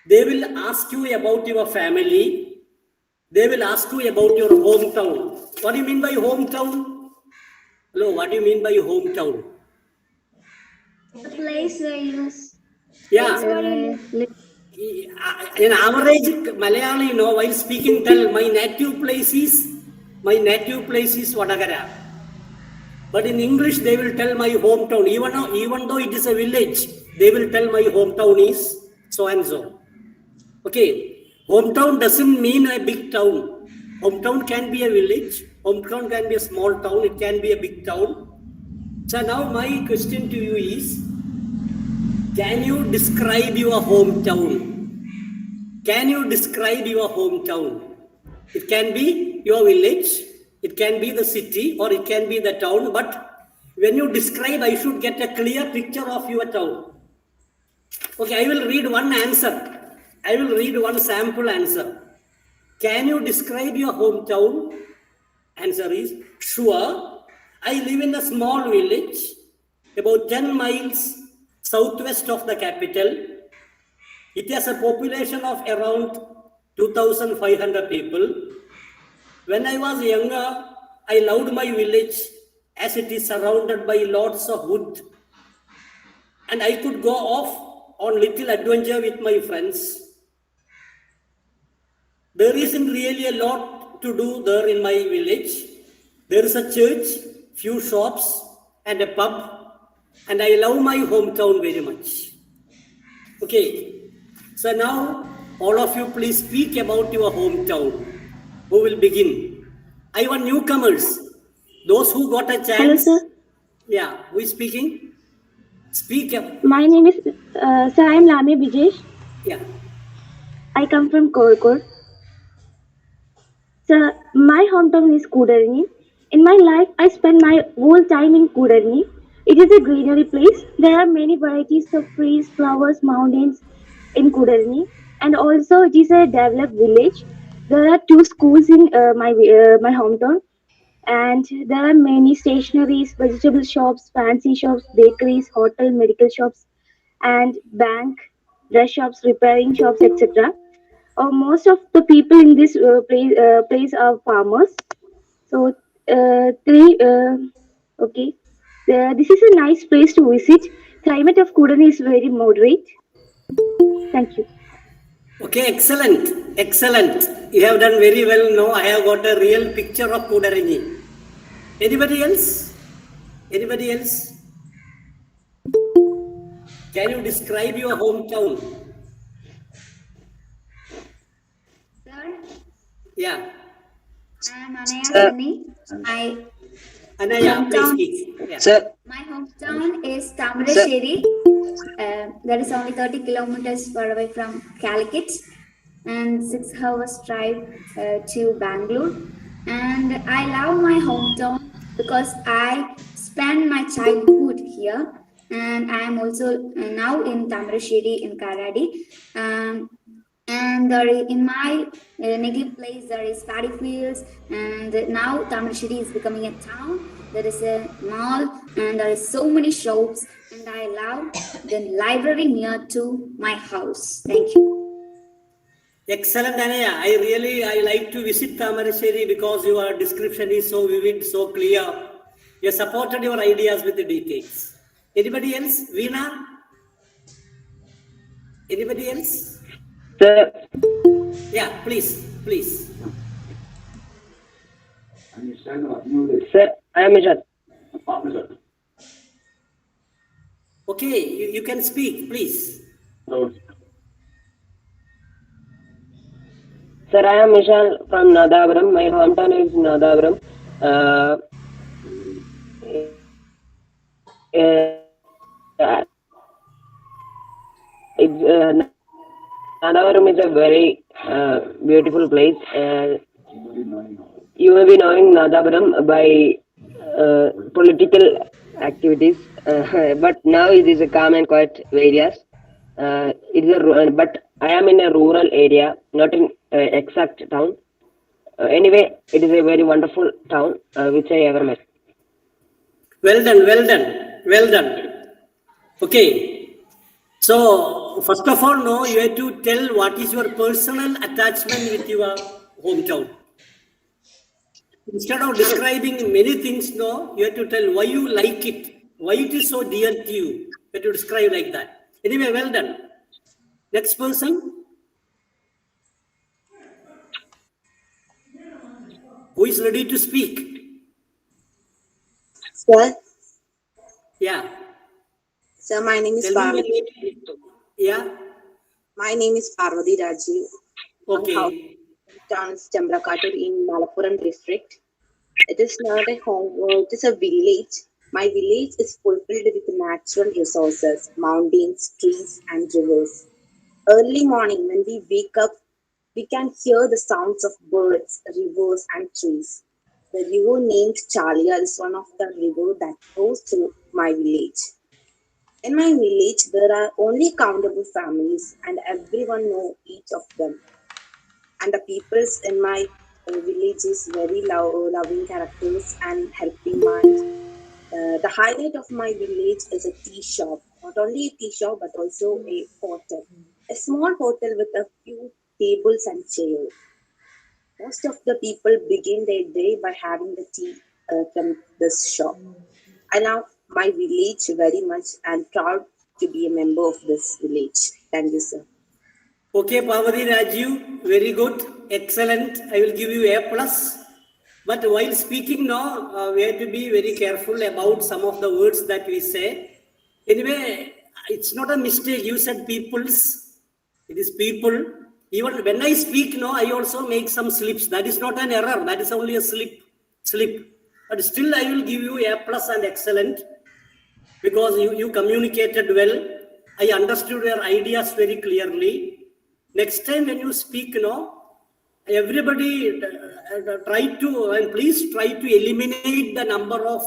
They will ask you about your family. They will ask you about your hometown. What do you mean by hometown? Hello, what do you mean by hometown? The place where you live. In average Malayali, while speaking, tell my native place is Vadagara. But in English, they will tell my hometown. Even though it is a village, they will tell my hometown is so and so. Okay, hometown doesn't mean a big town. Hometown can be a village. Hometown can be a small town. It can be a big town. So now my question to you is, can you describe your hometown? Can you describe your hometown? It can be your village, it can be the city, or it can be the town. But when you describe, I should get a clear picture of your town. Okay, I will read one answer. I will read one sample answer. Can you describe your hometown? Answer is, sure. I live in a small village, about 10 miles southwest of the capital. It has a population of around 2,500 people. When I was younger, I loved my village as it is surrounded by lots of wood. And I could go off on little adventure with my friends. There isn't really a lot to do there in my village. There is a church, few shops, and a pub. And I love my hometown very much. Okay. So now, all of you, please speak about your hometown. Who will begin? I want newcomers. Those who got a chance. Hello, sir. Yeah, who is speaking? Speak up. My name is sir. I am Lami Bijesh. Yeah. I come from Kozhikode. Sir, my hometown is Kudarni. In my life, I spend my whole time in Kudarni. It is a greenery place. There are many varieties of trees, flowers, mountains in Kudarni, and also it is a developed village. There are two schools in my hometown, and there are many stationaries, vegetable shops, fancy shops, bakeries, hotel, medical shops, and bank, dress shops, repairing shops, etc. Most of the people in this place are farmers. So, three. Okay, this is a nice place to visit. Climate of Kudan is very moderate. Thank you. Okay, excellent, excellent. You have done very well. Now I have got a real picture of Kudarini. Anybody else? Anybody else? Can you describe your hometown? Sir, Yeah. I am Anaya Sunny. My Anaya, please hometown, speak. Yeah. Sir, my hometown is Tamarasheri. That is only 30 kilometers far away from Calicut and 6 hours drive to Bangalore. And I love my hometown because I spent my childhood here. And I am also now in Tamarasheri in Karadi. And there in my native place there is paddy fields, and now Tamarasheri is becoming a town. There is a mall and there is so many shops, and I love the library near to my house. Thank you. Excellent, Anaya. I like to visit Tamarasheri because your description is so vivid, so clear. You supported your ideas with the details. Anybody else? Veena? Anybody else? Sir, Yeah, please, please. sir, I am Ishat. Okay, you can speak, please. Sir, I am Vishal from Nadapuram. My hometown is Nadapuram. Nadapuram is a very beautiful place. You may be knowing Nadapuram by political activities, but now it is a calm and quiet areas. But I am in a rural area, not in exact town. Anyway, it is a very wonderful town which I ever met. Well done, well done, well done. Okay. So, first of all, no, you have to tell what is your personal attachment with your hometown. Instead of describing many things, no, you have to tell why you like it, why it is so dear to you. You have to describe like that. Anyway, well done. Next person. Who is ready to speak? Sir, Yeah. sir, my name is Tell me your Parvati. name. Yeah. My name is Parvati Rajiv. Okay. My hometown is Chambrakattur in Malappuram district. It is not a home, it is a village. My village is fulfilled with natural resources, mountains, trees, and rivers. Early morning, when we wake up, we can hear the sounds of birds, rivers, and trees. The river named Chalia is one of the rivers that flows through my village. In my village, there are only countable families, and everyone knows each of them. And the peoples in my village is very loving characters and helping mind. The highlight of my village is a tea shop. Not only a tea shop, but also a hotel. A small hotel with a few tables and chairs. Most of the people begin their day by having the tea from this shop. I love my village very much and proud to be a member of this village. Thank you, sir. Okay, Parvati Rajiv, very good, excellent. I will give you A plus. But while speaking now, we have to be very careful about some of the words that we say. Anyway, it's not a mistake. You said peoples. It is people. Even when I speak, no, I also make some slips. That is not an error. That is only a slip. But still, I will give you A plus and excellent because you communicated well. I understood your ideas very clearly. Next time when you speak, everybody try to, and please try to eliminate the number of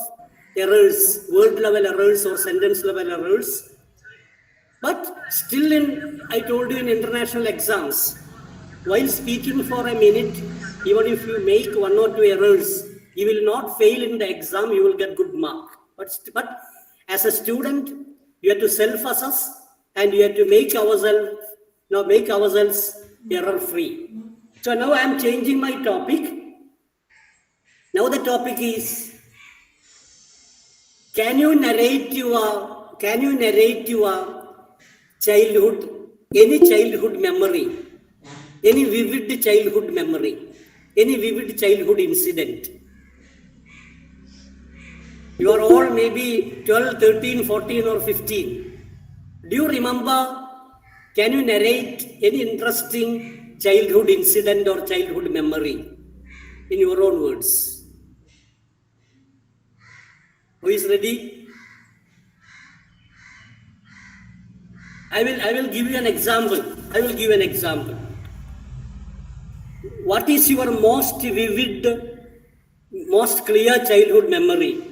errors, word level errors or sentence level errors. But still, I told you in international exams, while speaking for a minute, even if you make 1 or 2 errors, you will not fail in the exam, you will get good mark. But as a student, you have to self-assess and you have to make ourselves error-free. So now I am changing my topic. Now the topic is, can you narrate your childhood, any childhood memory, any vivid childhood memory, any vivid childhood incident? You are all maybe 12, 13, 14 or 15. Do you remember, can you narrate any interesting childhood incident or childhood memory in your own words? Who is ready? I will give you an example. What is your most vivid, most clear childhood memory?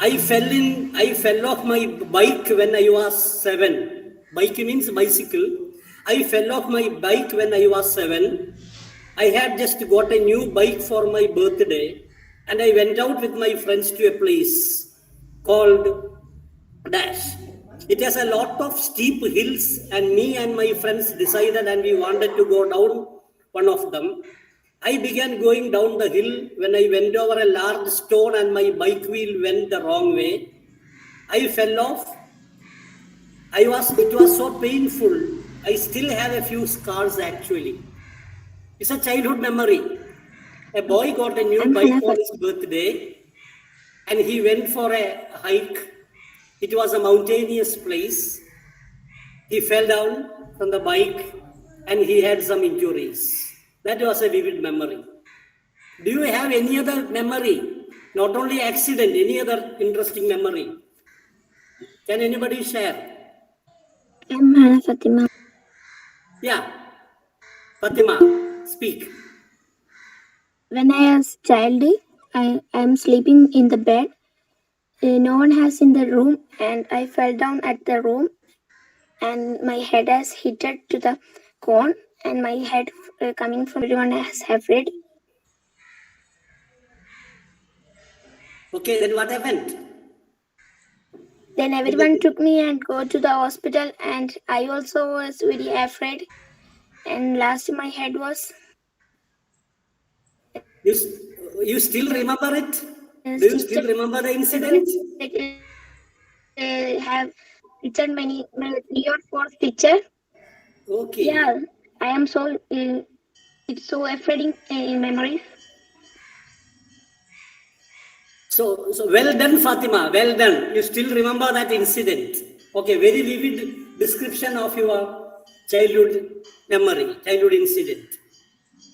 I fell off my bike when I was 7. Bike means bicycle. I fell off my bike when I was 7. I had just got a new bike for my birthday, and I went out with my friends to a place called Dash. It has a lot of steep hills, and me and my friends decided and we wanted to go down one of them. I began going down the hill when I went over a large stone and my bike wheel went the wrong way. I fell off. It was so painful. I still have a few scars actually. It's a childhood memory. A boy got a new bike for his birthday and he went for a hike. It was a mountainous place. He fell down from the bike and he had some injuries. That was a vivid memory. Do you have any other memory? Not only accident, any other interesting memory? Can anybody share? I'm Hannah Fatima. Yeah. Fatima, speak. When I was child, I'm sleeping in the bed. No one has in the room, and I fell down at the room, and my head has hit it to the cone, and my head coming from everyone has afraid. Okay, then what happened? Then everyone took me and go to the hospital, and I also was very afraid. And last, my head was. You still remember it? Do you still remember the incident? Have written many 3 or 4 pictures. Okay. Yeah, I am so. It's so afraid in memories. So well done, Fatima. Well done. You still remember that incident. Okay, very vivid description of your childhood memory, childhood incident.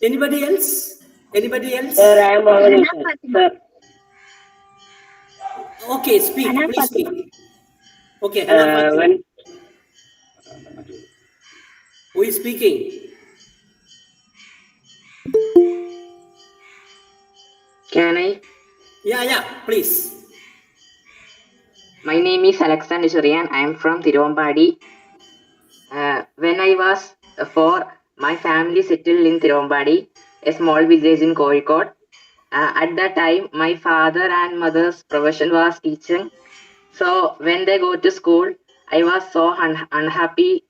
Anybody else? Sir, I am available, sir. Okay, speak. Please speak. Okay, Hannah Fatima. Who is speaking? Can I? Yeah, please. My name is Alexander Churian. I am from Tiruvampadi. When I was 4, my family settled in Tiruvampadi, a small village in Kozhikode. At that time, my father and mother's profession was teaching. So when they go to school, I was so unhappy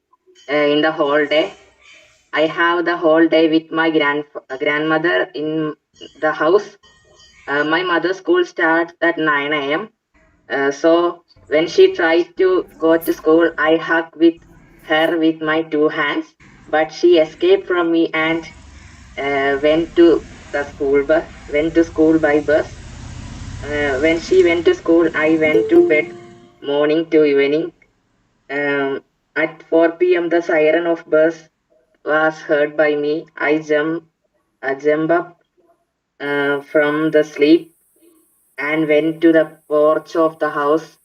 in the whole day. I have the whole day with my grandmother in the house. My mother's school starts at 9 a.m. So when she tried to go to school, I hugged with her with my 2 hands, but she escaped from me and went to school by bus. When she went to school, I went to bed morning to evening. At 4 p.m., the siren of bus was heard by me. I jump up from the sleep and went to the porch of the house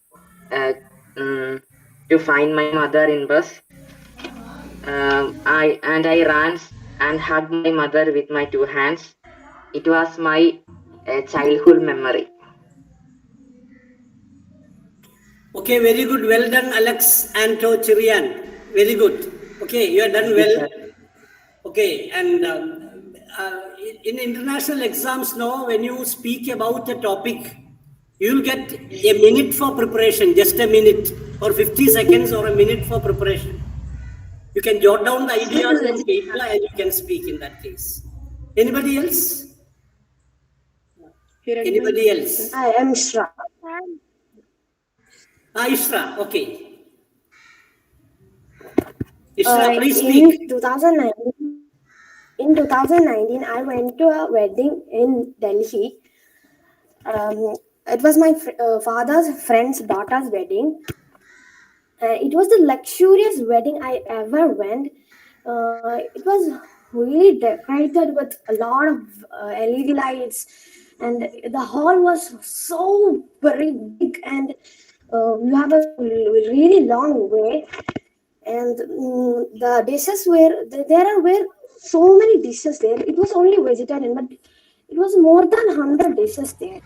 to find my mother in bus. I ran and hugged my mother with my two hands. It was my childhood memory. Okay, very good. Well done, Alex and Chirian. Very good. Okay, you are done Thank you, well. sir. Okay, and in international exams now, when you speak about a topic, you will get a minute for preparation, just a minute, or 50 seconds or a minute for preparation. You can jot down the ideas on paper and you can speak in that case. Anybody else? Anybody else? I am Shra. Ishra, okay. Ishra, please speak. In 2019, I went to a wedding in Delhi. It was my father's friend's daughter's wedding. It was the luxurious wedding I ever went. It was really decorated with a lot of LED lights, and the hall was so very big, and you have a really long way. And the dishes were so many dishes there. It was only vegetarian, but it was more than 100 dishes there.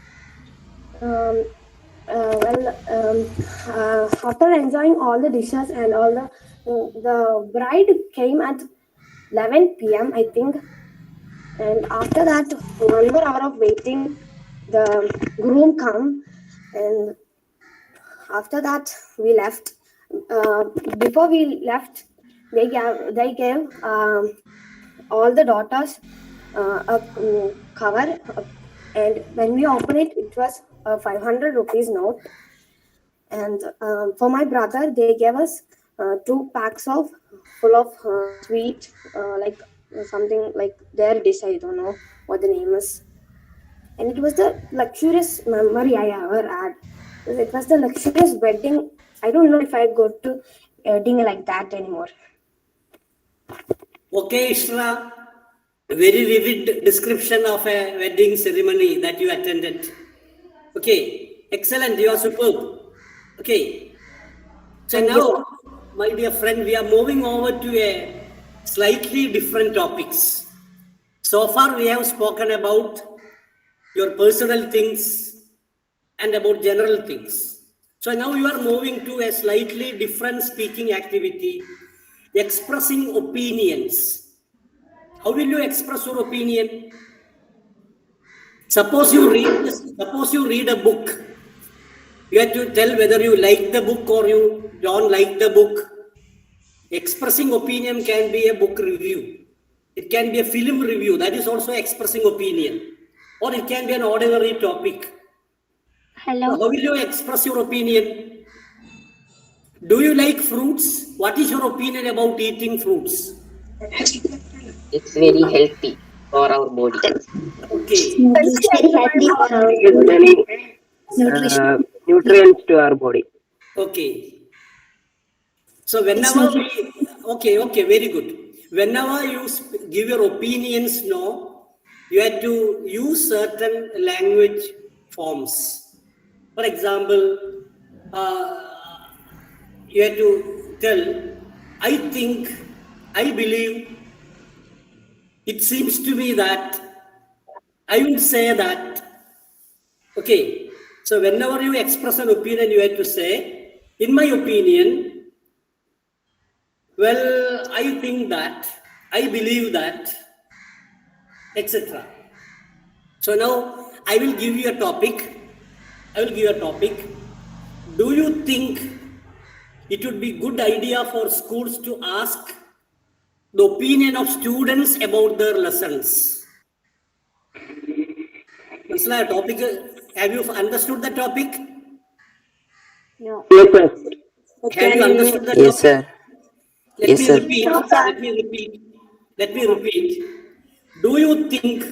After enjoying all the dishes and all the bride came at 11 p.m. I think, and after that 1 more hour of waiting, the groom come, and after that we left. Before we left, they gave all the daughters a cover, and when we opened it, it was a 500 rupees note. And for my brother, they gave us 2 packs of full of sweet, like something like their dish. I don't know what the name is. And it was the luxurious memory I ever had. It was the luxurious wedding. I don't know if I go to wedding like that anymore. Okay, Ishra, very vivid description of a wedding ceremony that you attended. Okay, excellent, you are superb. Okay, so now, my dear friend, we are moving over to a slightly different topics. So far, we have spoken about your personal things and about general things. So now you are moving to a slightly different speaking activity, expressing opinions. How will you express your opinion? Suppose you read a book. You have to tell whether you like the book or you don't like the book. Expressing opinion can be a book review. It can be a film review. That is also expressing opinion. Or it can be an ordinary topic. Hello. How will you express your opinion? Do you like fruits? What is your opinion about eating fruits? It's very healthy for our body. Okay. It's very healthy for our Gives many nutrients to our body. Okay. So whenever okay, very good. Whenever you give your opinions, you have to use certain language forms. For example, you have to tell, I think, I believe, it seems to me that, I will say that. Okay, so whenever you express an opinion, you have to say, in my opinion, well, I think that, I believe that, etc. So now I will give you a topic. Do you think it would be good idea for schools to ask the opinion of students about their lessons? Topic. Have you understood the topic? No. Yes, sir. Have you understood the Yes, topic? sir. Let me repeat. Do you think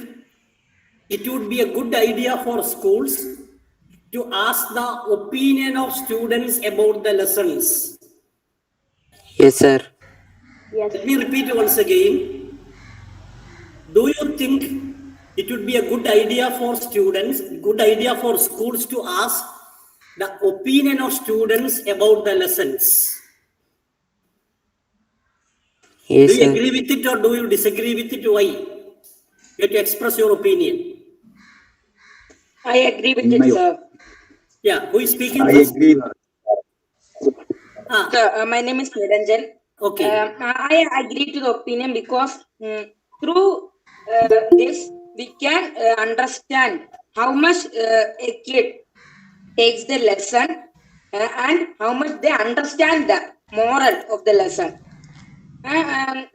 it would be a good idea for schools to ask the opinion of students about the lessons? Yes, sir. Yes. Let me repeat once again. Do you think it would be a good idea for students, good idea for schools to ask the opinion of students about the lessons? Yes, Do you sir. agree with it or do you disagree with it? Why? You have to express your opinion. I agree with In it, my sir. Yeah, who is speaking I first? agree. Sir, my name is Niranjan. Okay. I agree to the opinion because through this we can understand how much a kid takes the lesson and how much they understand the moral of the lesson. And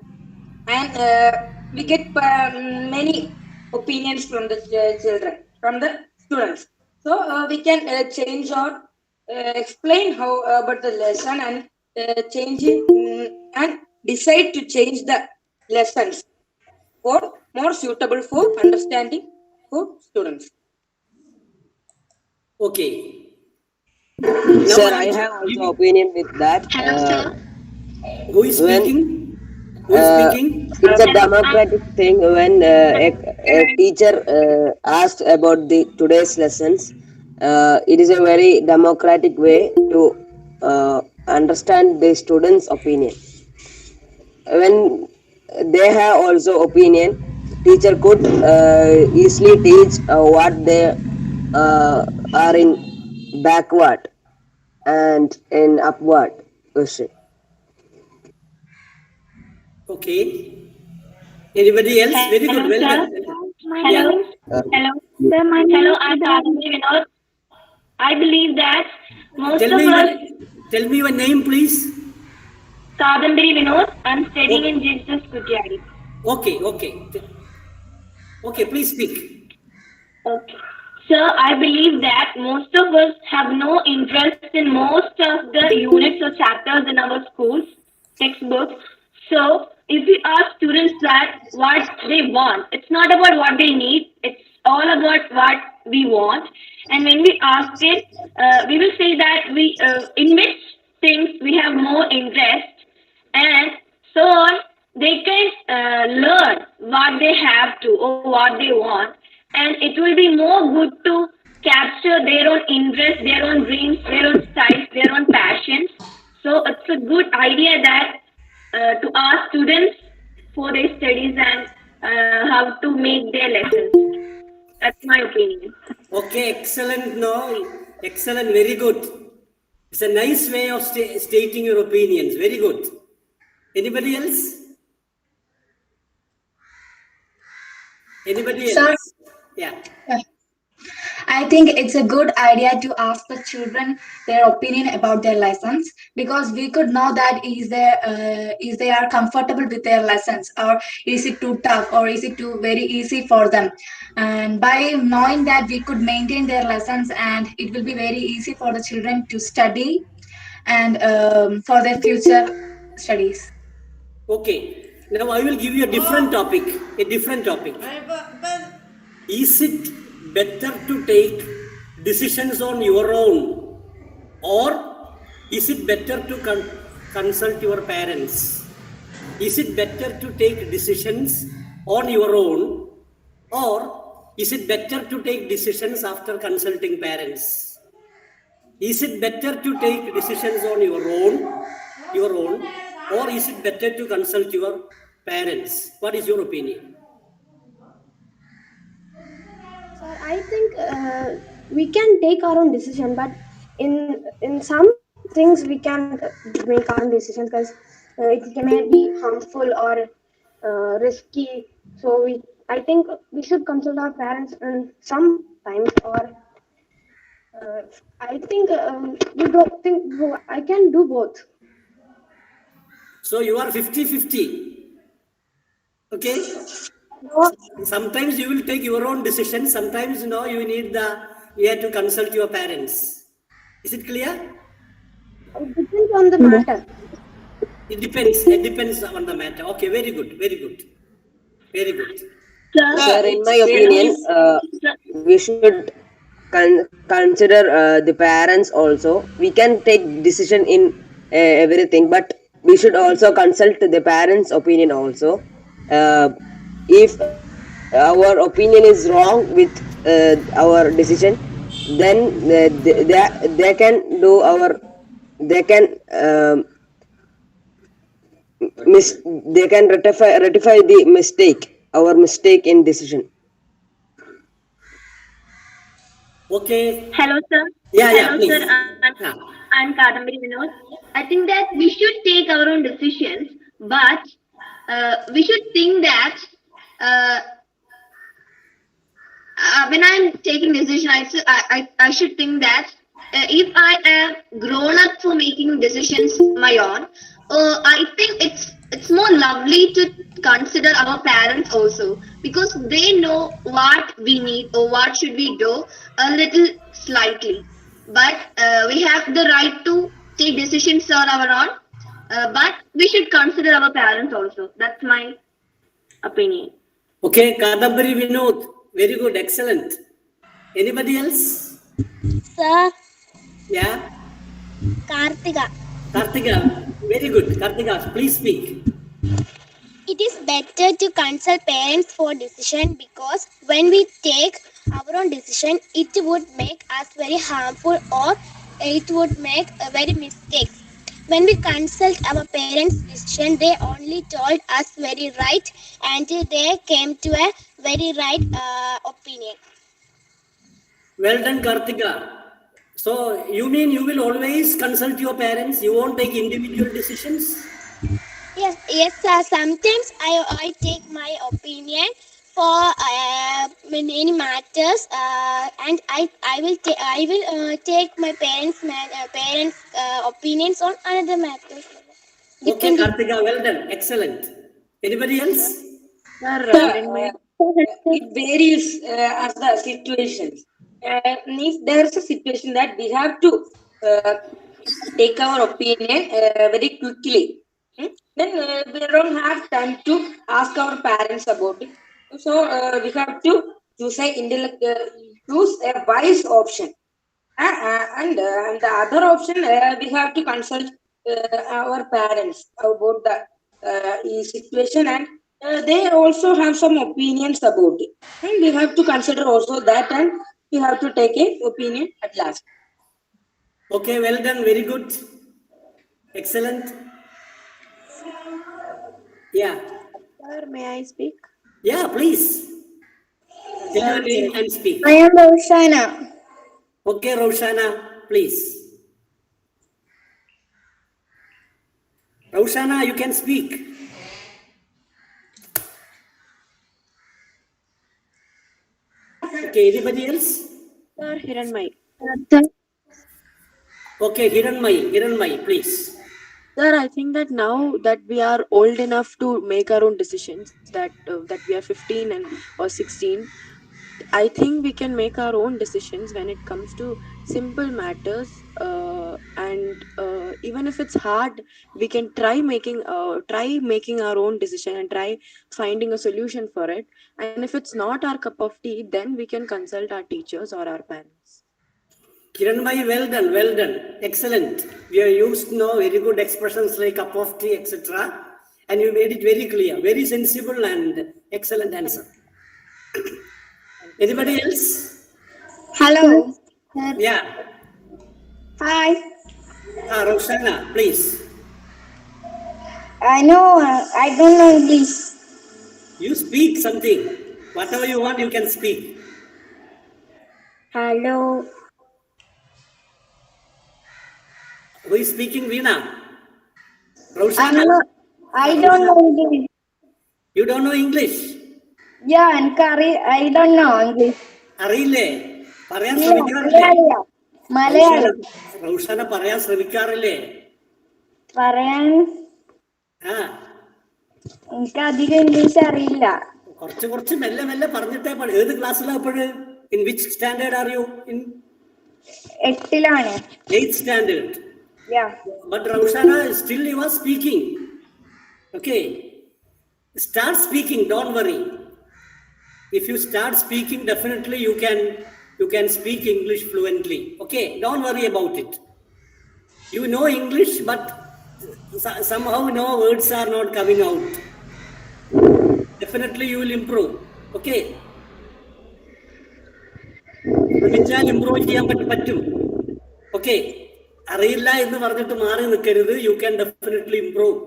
we get many opinions from the children, from the students. So we can change or explain how about the lesson and change it and decide to change the lessons for more suitable for understanding for students. Okay. Now Sir, I I will have give also you. opinion with that. Hello, sir. Who is When speaking? Who is speaking? it's a democratic thing when a teacher asks about the today's lessons. It is a very democratic way to understand the students' opinion. When they have also opinion, teacher could easily teach what they are in backward and in upward question. Okay. Anybody else? Very good. Hello, Well sir. done. My Yeah. name is Hello. Sir, my name Hello, is I'm Siddharth. Kadambari Vinod. I believe that most Tell of me us, tell me your name, please. Kadambari Vinod, I'm studying in Jesus Kutyadi. Okay. Okay. Okay. Please speak. Okay. Sir, I believe that most of us have no interest in most of the units or chapters in our schools, textbooks. So, if we ask students that what they want, it's not about what they need, it's all about what we want. And when we ask it, we will say that in which things we have more interest, and so on, they can learn what they have to or what they want, and it will be more good to capture their own interest, their own dreams, their own styles, their own passions. So it's a good idea that to ask students for their studies and how to make their lessons. That's my opinion. Okay. Excellent. No. Excellent. Very good. It's a nice way of stating your opinions. Very good. Anybody else? Anybody Sir, else? Yeah. I think it's a good idea to ask the children their opinion about their lessons, because we could know that is they are comfortable with their lessons, or is it too tough, or is it too very easy for them. And by knowing that, we could maintain their lessons, and it will be very easy for the children to study and for their future studies. Okay. Now I will give you a different topic. A different topic. Is it better to take decisions on your own, or is it better to consult your parents? Is it better to take decisions on your own, or is it better to take decisions after consulting parents? Is it better to take decisions on your own, or is it better to consult your parents? What is your opinion? Sir, I think we can take our own decision, but in some things we can make our own decisions, because it may be harmful or risky. So I think we should consult our parents in some times, or I think you don't think I can do both. So you are 50-50. Okay? Sometimes you will take your own decision. Sometimes you have to consult your parents. Is it clear? It depends on the matter. It depends. It depends on the matter. Okay, very good. Very good. Very good. Sir, in my opinion, we should consider the parents also. We can take decision in everything, but we should also consult the parents' opinion also. If our opinion is wrong with our decision, then they can do our they can they can rectify the our mistake in decision. Okay. Hello, sir. Yeah, Hello, sir. please. Yeah. I'm Kadambari Vinod. I think that we should take our own decisions, but we should think that uh, when I'm taking decision, I should think that if I am grown up for making decisions my own, I think it's more lovely to consider our parents also, because they know what we need or what should we do a little slightly. But we have the right to take decisions on our own. But we should consider our parents also. That's my opinion. Okay, Kadambari Vinod. Very good, excellent. Anybody else? Sir, Yeah, Kartika. Kartika. Very good. Kartika, please speak. It is better to consult parents for decision, because when we take our own decision, it would make us very harmful, or it would make very mistakes. When we consult our parents' decision, they only told us very right, and they came to a very right opinion. Well done, Kartika. So, you mean you will always consult your parents? You won't take individual decisions? Yes, sir. Sometimes I take my opinion for many matters, and I will take my parents opinions on another matters. Okay, Kartika, well done, excellent. Anybody else? It varies as the situations. If there is a situation that we have to take our opinion very quickly, then we don't have time to ask our parents about it. So we have to choose choose a wise option. And the other option, we have to consult our parents about the situation, and they also have some opinions about it. And we have to consider also that, and we have to take an opinion at last. Okay, well done, very good. Excellent. Yeah. Sir, may I speak? Yeah, please. Tell your name and speak. I am Roshana. Okay, Roshana, please. Roshana, you can speak. Okay, anybody else? Sir, Hiranmai. Okay, Hiranmai, please. Sir, I think that now that we are old enough to make our own decisions, that we are 15 or 16, I think we can make our own decisions when it comes to simple matters, and even if it's hard, we can try making our own decision and try finding a solution for it. And if it's not our cup of tea, then we can consult our teachers or our parents. Kiranmai, well done, excellent. We are used to know very good expressions like cup of tea, etc. And you made it very clear, very sensible and excellent answer. Anybody else? Hello. Yeah. Hi. Roshana, please. I don't know English. You speak something. Whatever you want, you can speak. Hello. Who is speaking, Veena? Roshana? I don't know English. You don't know English? Yeah, I don't know English. അറിയില്ലേ പറയാൻ ഇല്ല, ശ്രമിക്കാറില്ലേ മലയാളം. റൗഷാന പറയാൻ ശ്രമിക്കാറില്ലേ പറയാൻ എനിക്ക് അധികം English അറിയില്ല. കുറച്ച് മെല്ലെ പറഞ്ഞിട്ടേ ഏത് ക്ലാസ്സിലാ അപ്പോഴ്? In which standard are you? In 8th-ലാണ്. 8th standard. Yeah. But Raushana, still you are speaking. Okay. Start speaking, don't worry. If you start speaking, definitely you can speak English fluently. Okay, don't worry about it. You know English, but somehow no words are not coming out. Definitely you will improve. Okay. ശ്രമിച്ചാൽ improve ചെയ്യാൻ പറ്റും. Okay, അറിയില്ല എന്ന് പറഞ്ഞിട്ട് മാറി നിൽക്കരുത്. You can definitely improve.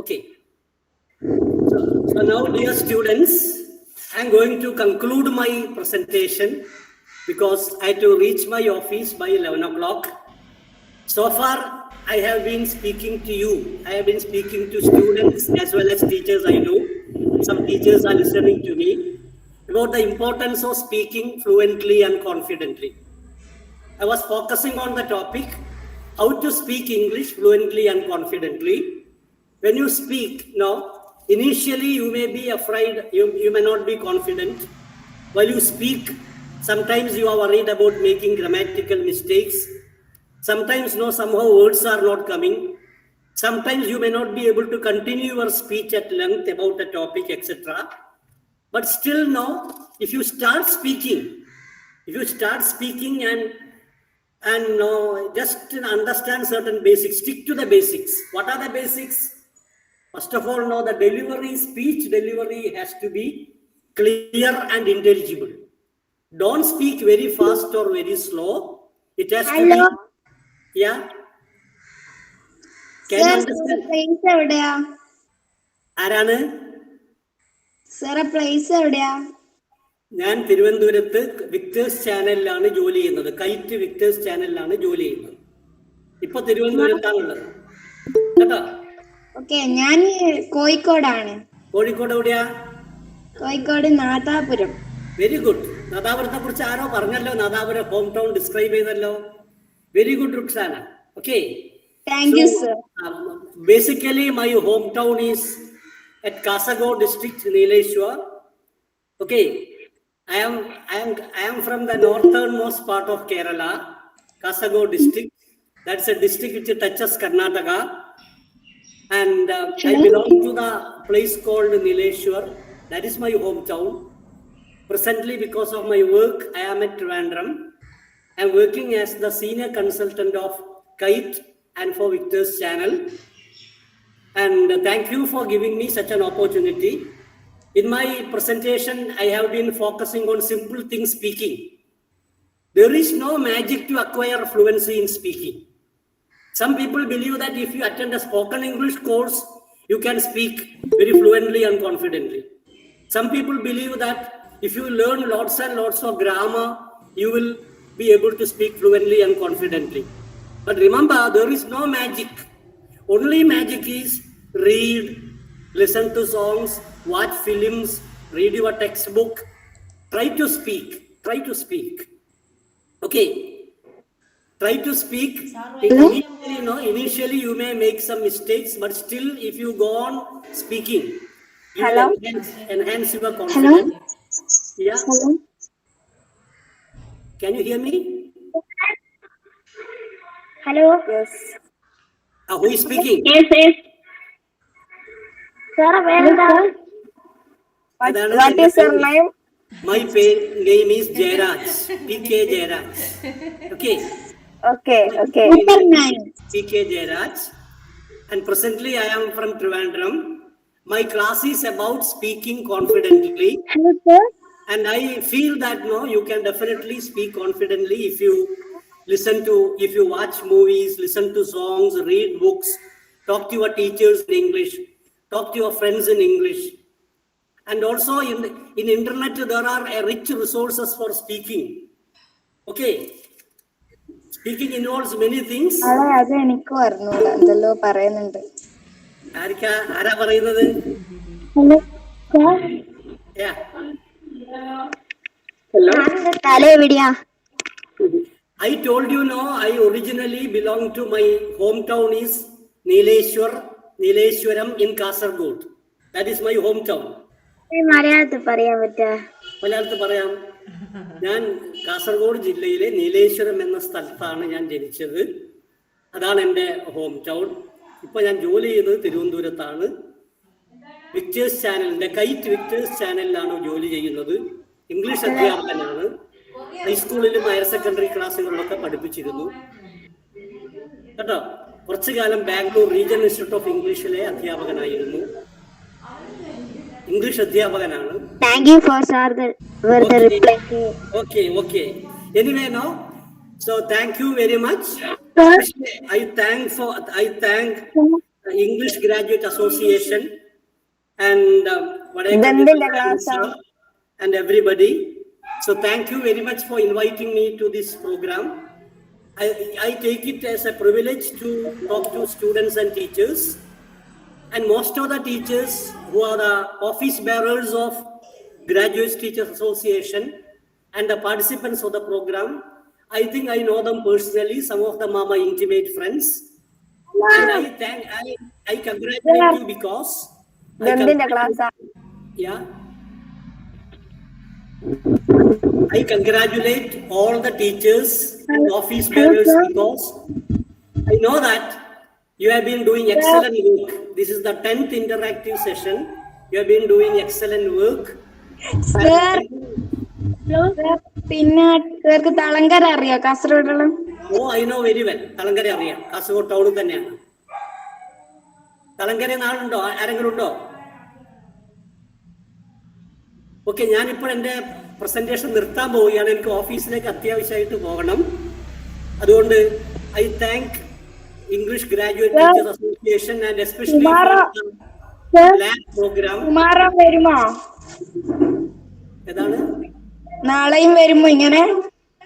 Okay. So now, dear students, I am going to conclude my presentation because I have to reach my office by 11 o'clock. So far, I have been speaking to you. I have been speaking to students as well as teachers. I know some teachers are listening to me about the importance of speaking fluently and confidently. I was focusing on the topic, how to speak English fluently and confidently. When you speak, initially you may be afraid, you may not be confident. While you speak, sometimes you are worried about making grammatical mistakes. Sometimes somehow words are not coming. Sometimes you may not be able to continue your speech at length about a topic, etc. But still if you start speaking and just understand certain basics, stick to the basics. What are the basics? First of all, the speech delivery has to be clear and intelligible. Don't speak very fast or very slow. It has to be. Yeah. Can you understand? place എവിടെയാ? ആരാണ്? Sir, place എവിടെയാ? ഞാൻ തിരുവനന്തപുരത്ത് വിക്ടേഴ്സ് ചാനലിലാണ് ജോലി ചെയ്യുന്നത്. KITE Victers ചാനലിലാണ് ജോലി ചെയ്യുന്നത്. ഇപ്പൊ തിരുവനന്തപുരത്താണുള്ളത് കേട്ടോ. ഓക്കെ, ഞാൻ കോഴിക്കോടാണ്. കോഴിക്കോട് എവിടെയാ? കോഴിക്കോട് നാദാപുരം. Very good. നാദാപുരത്തെ കുറിച്ച് ആരോ പറഞ്ഞല്ലോ, നാദാപുരം ഹോം ടൗൺ ഡിസ്ക്രൈബ് ചെയ്തല്ലോ. Very good Ruksana. Okay, thank you sir. Basically my hometown is at Kasaragod district, Nileshwar. Okay, I am from the northernmost part of Kerala, Kasaragod district. That's a district which touches Karnataka, and I belong to the place called Nileshwar. That is my hometown. Presently, because of my work, I am at Trivandrum. I am working as the senior consultant of Kite and for Victor's channel. And thank you for giving me such an opportunity. In my presentation, I have been focusing on simple things speaking. There is no magic to acquire fluency in speaking. Some people believe that if you attend a spoken English course, you can speak very fluently and confidently. Some people believe that if you learn lots and lots of grammar, you will be able to speak fluently and confidently. But remember, there is no magic. Only magic is read, listen to songs, watch films, read your textbook, try to speak. Okay, try to speak. Initially you may make some mistakes, but still if you go on speaking, you will enhance your confidence. Yeah. Hello. Can you hear me? Hello. Yes. Who is speaking? Yes. Sir, where is that? What is your name? My name is Jairaj, PK Jairaj. Okay. Okay. Super nice. PK Jairaj. And presently I am from Trivandrum. My class is about speaking confidently. Hello, sir. And I feel that you can definitely speak confidently if you if you watch movies, listen to songs, read books, talk to your teachers in English, talk to your friends in English. And also in internet, there are rich resources for speaking. Okay. Speaking involves many things. അത് എനിക്ക് അറിഞ്ഞൂടാ, എന്തെല്ലോ പറയുന്നുണ്ട്. ആരാ പറയുന്നത്? Hello sir. Hello. സ്ഥലം എവിടെയാ? I told you I originally belong to my hometown is Nileshwaram in Kasaragod. That is my hometown. മലയാളത്തിൽ പറയാൻ പറ്റുക? മലയാളത്തിൽ പറയാം. ഞാൻ കാസർഗോഡ് ജില്ലയിലെ നീലേശ്വരം എന്ന സ്ഥലത്താണ് ഞാൻ ജനിച്ചത്. അതാണ് എൻ്റെ ഹോം ടൗൺ. ഇപ്പൊ ഞാൻ ജോലി ചെയ്യുന്നത് തിരുവനന്തപുരത്താണ്. വിക്ടേഴ്സ് ചാനലിന്റെ കൈറ്റ് വിക്ടേഴ്സ് ചാനലിലാണ് ജോലി ചെയ്യുന്നത്. ഇംഗ്ലീഷ് അധ്യാപകനാണ്. ഹൈസ്കൂളിലും ഹയർ സെക്കൻഡറി ക്ലാസ്സുകളിലൊക്കെ പഠിപ്പിച്ചിരുന്നു കേട്ടോ. കുറച്ചു കാലം ബാംഗ്ലൂർ റീജിയണൽ ഇൻസ്റ്റിറ്റ്യൂട്ട് ഓഫ് ഇംഗ്ലീഷിലെ അധ്യാപകനായിരുന്നു. ഇംഗ്ലീഷ് അധ്യാപകനാണ്. Thank you for the reply. Okay. Anyway, now, so thank you very much. Sir. I thank the English Graduate Association and sir and everybody. So thank you very much for inviting me to this program. I take it as a privilege to talk to students and teachers. And most of the teachers who are the office bearers of Graduate Teachers Association and the participants of the program, I think I know them personally. Some of them are my intimate friends. And I congratulate you because I congratulate all the teachers and office bearers because I know that you have been doing excellent work. This is the 10th interactive session. You have been doing excellent work. Sir, പിന്നെ തളങ്കര അറിയോ കാസർഗോഡുള്ള? Oh, I know very well. Thalangara അറിയാം. കാസർഗോഡ് ടൗണിൽ തന്നെയാണ്. തളങ്കര നാളുണ്ടോ? ആരെങ്കിലും ഉണ്ടോ? Okay, ഞാനിപ്പോൾ എൻ്റെ presentation നിർത്താൻ പോവുകയാണ്. എനിക്ക് ഓഫീസിലേക്ക് അത്യാവശ്യമായിട്ട് പോകണം. അതുകൊണ്ട് I thank English Graduate Teachers Association and especially for the LAP program. കുമാരം വരുമോ? ഏതാണ്? നാളെയും വരുമോ ഇങ്ങനെ?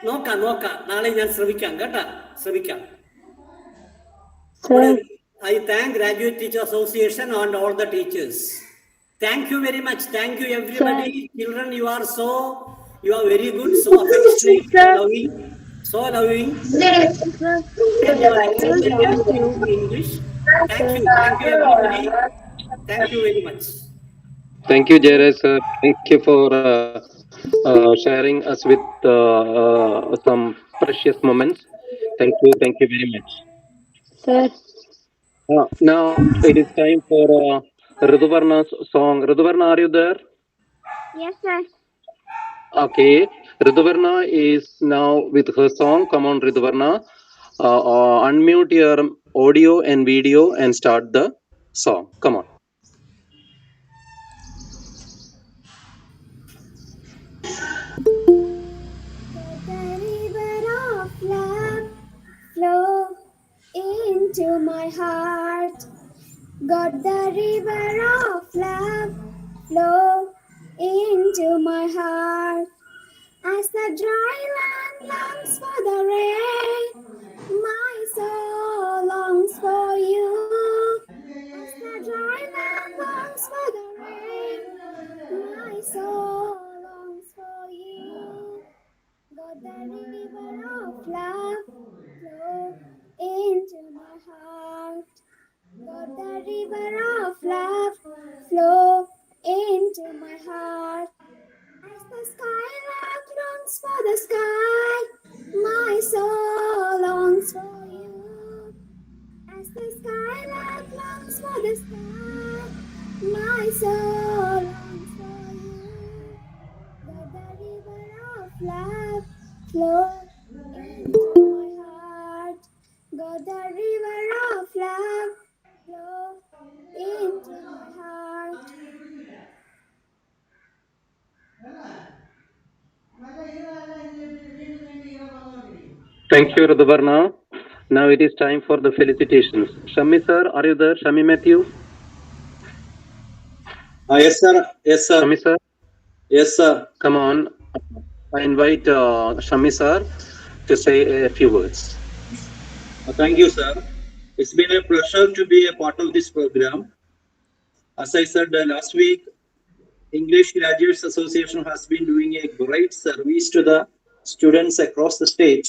നോക്കാം. നാളെ ഞാൻ ശ്രമിക്കാം കേട്ടാ, ശ്രമിക്കാം. I thank Graduate Teacher Association and all the teachers. Thank you very much. Thank you everybody. Children, you are very good, so affectionate, so loving. And you are excellent in English. Thank you everybody. Thank you very much. Thank you, Jairaj sir. Thank you for sharing us with some precious moments. Thank you very much. Sir. Now it is time for Riduvarna's song. Riduvarna, are you there? Yes, sir. Okay, Riduvarna is now with her song. Come on, Riduvarna. Unmute your audio and video and start the song. Come on. The river of love flow into my heart. Got the river of love flow into my heart. As the dry land longs for the rain, my soul longs for you. As the dry land longs for the rain, my soul longs for you. Got the river of love flow into my heart. Got the river of love flow into my heart. As the skylark longs for the sky, my soul longs for you. As the skylark longs for the sky, my soul longs for you. Let the river of love flow into my heart. Got the river of love flow into my heart. Thank you, Riduvarna. Now it is time for the felicitations. Shami sir, are you there? Shami Matthew? Yes, sir. Shami sir? Yes, sir. Come on. I invite Shami sir to say a few words. Thank you, sir. It's been a pleasure to be a part of this program. As I said last week, English Graduates Association has been doing a great service to the students across the state.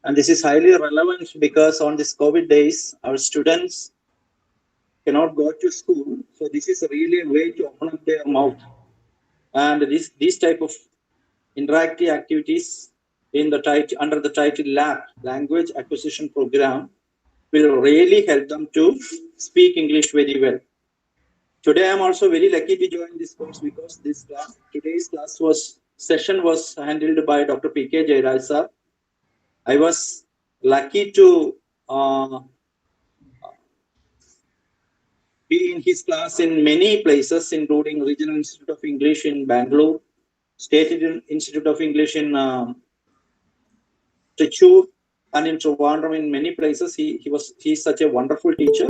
And this is highly relevant because on these COVID days, our students cannot go to school. So this is really a way to open up their mouth. And these type of interactive activities under the title LAP, Language Acquisition Program, will really help them to speak English very well. Today, I'm also very lucky to join this course because today's session was handled by Dr. P.K. Jairaj sir. I was lucky to be in his class in many places, including Regional Institute of English in Bangalore, State Institute of English in Trichur, and in Trivandrum. In many places, he's such a wonderful teacher.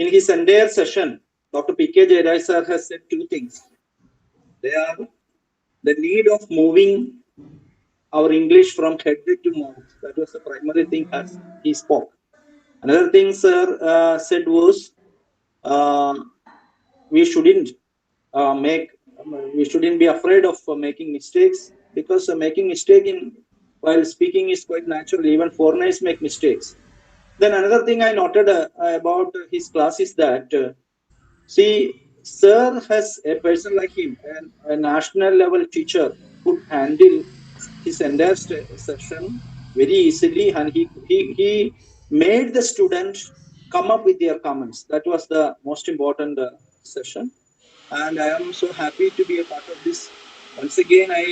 In his entire session, Dr. P.K. Jayaraj sir has said two things. They are the need of moving our English from head to mouth. That was the primary thing as he spoke. Another thing sir said was we shouldn't we shouldn't be afraid of making mistakes, because making mistake while speaking is quite natural. Even foreigners make mistakes. Then another thing I noted about his class is that see, sir has a person like him, and a national level teacher could handle his entire session very easily, and he made the students come up with their comments. That was the most important session, and I am so happy to be a part of this. Once again, I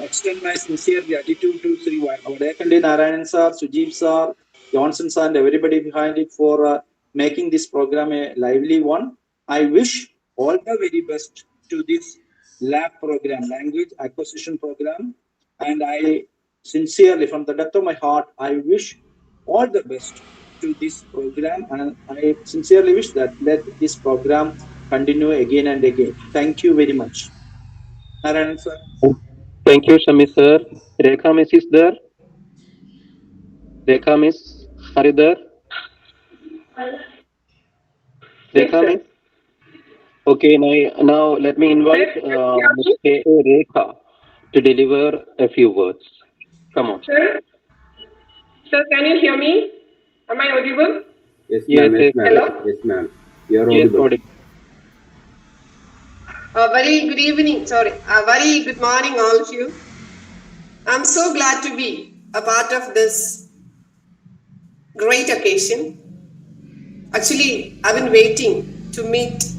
extend my sincere gratitude to Sri Vadakandi Narayanan sir, Sujib sir, Johnson sir, and everybody behind it for making this program a lively one. I wish all the very best to this LAP program, Language Acquisition Program, and I sincerely, from the depth of my heart, I wish all the best to this program, and I sincerely wish that let this program continue again and again. Thank you very much. Narayanan sir. Thank you, Shami sir. Rekha Miss is there? Rekha Miss, are you there? Rekha Miss? Okay, now let me invite Ms. K. A. Rekha to deliver a few words. Come on. Sir, can you hear me? Am I audible? Yes, ma'am. Yes, ma'am. Hello? Yes, ma'am. You are audible. Very good evening, very good morning, all of you. I'm so glad to be a part of this great occasion. Actually, I've been waiting to meet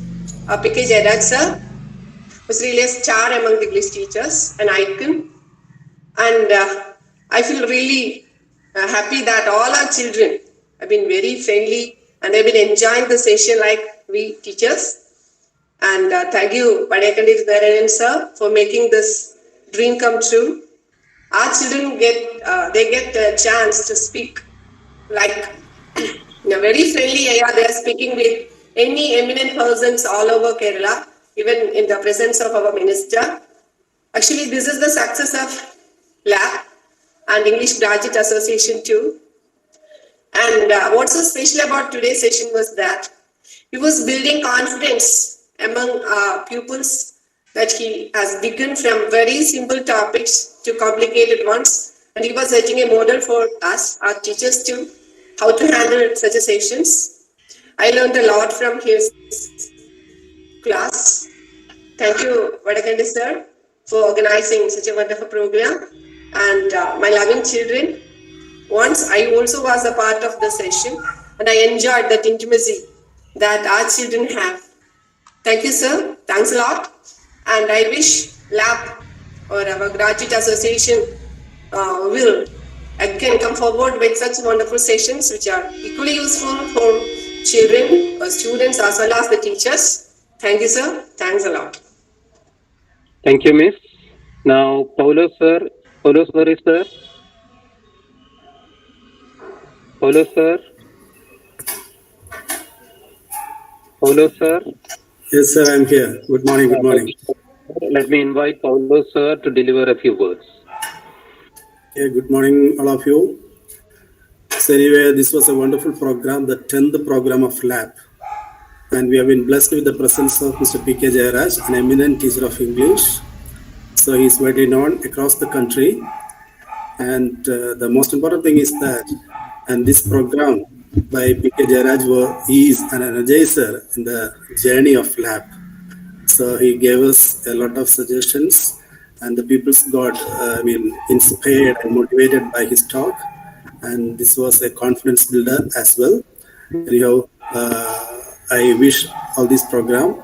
P.K. Jayaraj sir, who's really a star among the English teachers, an icon. And I feel really happy that all our children have been very friendly and they've been enjoying the session like we teachers. And thank you, Vadakandi Narayanan sir, for making this dream come true. Our children get a chance to speak like in a very friendly area. They are speaking with any eminent persons all over Kerala, even in the presence of our minister. Actually, this is the success of LAP and English Graduate Association too. And what's so special about today's session was that he was building confidence among pupils, that he has begun from very simple topics to complicated ones, and he was setting a model for us, our teachers too, how to handle such a sessions. I learned a lot from his class. Thank you, Vadakandi sir, for organizing such a wonderful program. And my loving children, once I also was a part of the session, and I enjoyed that intimacy that our children have. Thank you, sir. Thanks a lot. And I wish LAP or our graduate association will again come forward with such wonderful sessions which are equally useful for children, students, as well as the teachers. Thank you, sir. Thanks a lot. Thank you, Miss. Now, Paulo sir is there? Paulo sir? Paulo sir? Yes, sir, I'm here. Good morning, good morning. Let me invite Paulo sir to deliver a few words. Okay, good morning, all of you. So anyway, this was a wonderful program, the 10th program of LAP. And we have been blessed with the presence of Mr. P.K. Jayaraj, an eminent teacher of English. So he's very known across the country. And the most important thing is that, and this program by P.K. Jayaraj is an energizer in the journey of LAP. So he gave us a lot of suggestions, and the people got inspired and motivated by his talk. And this was a confidence builder as well. Anyhow, I wish all this program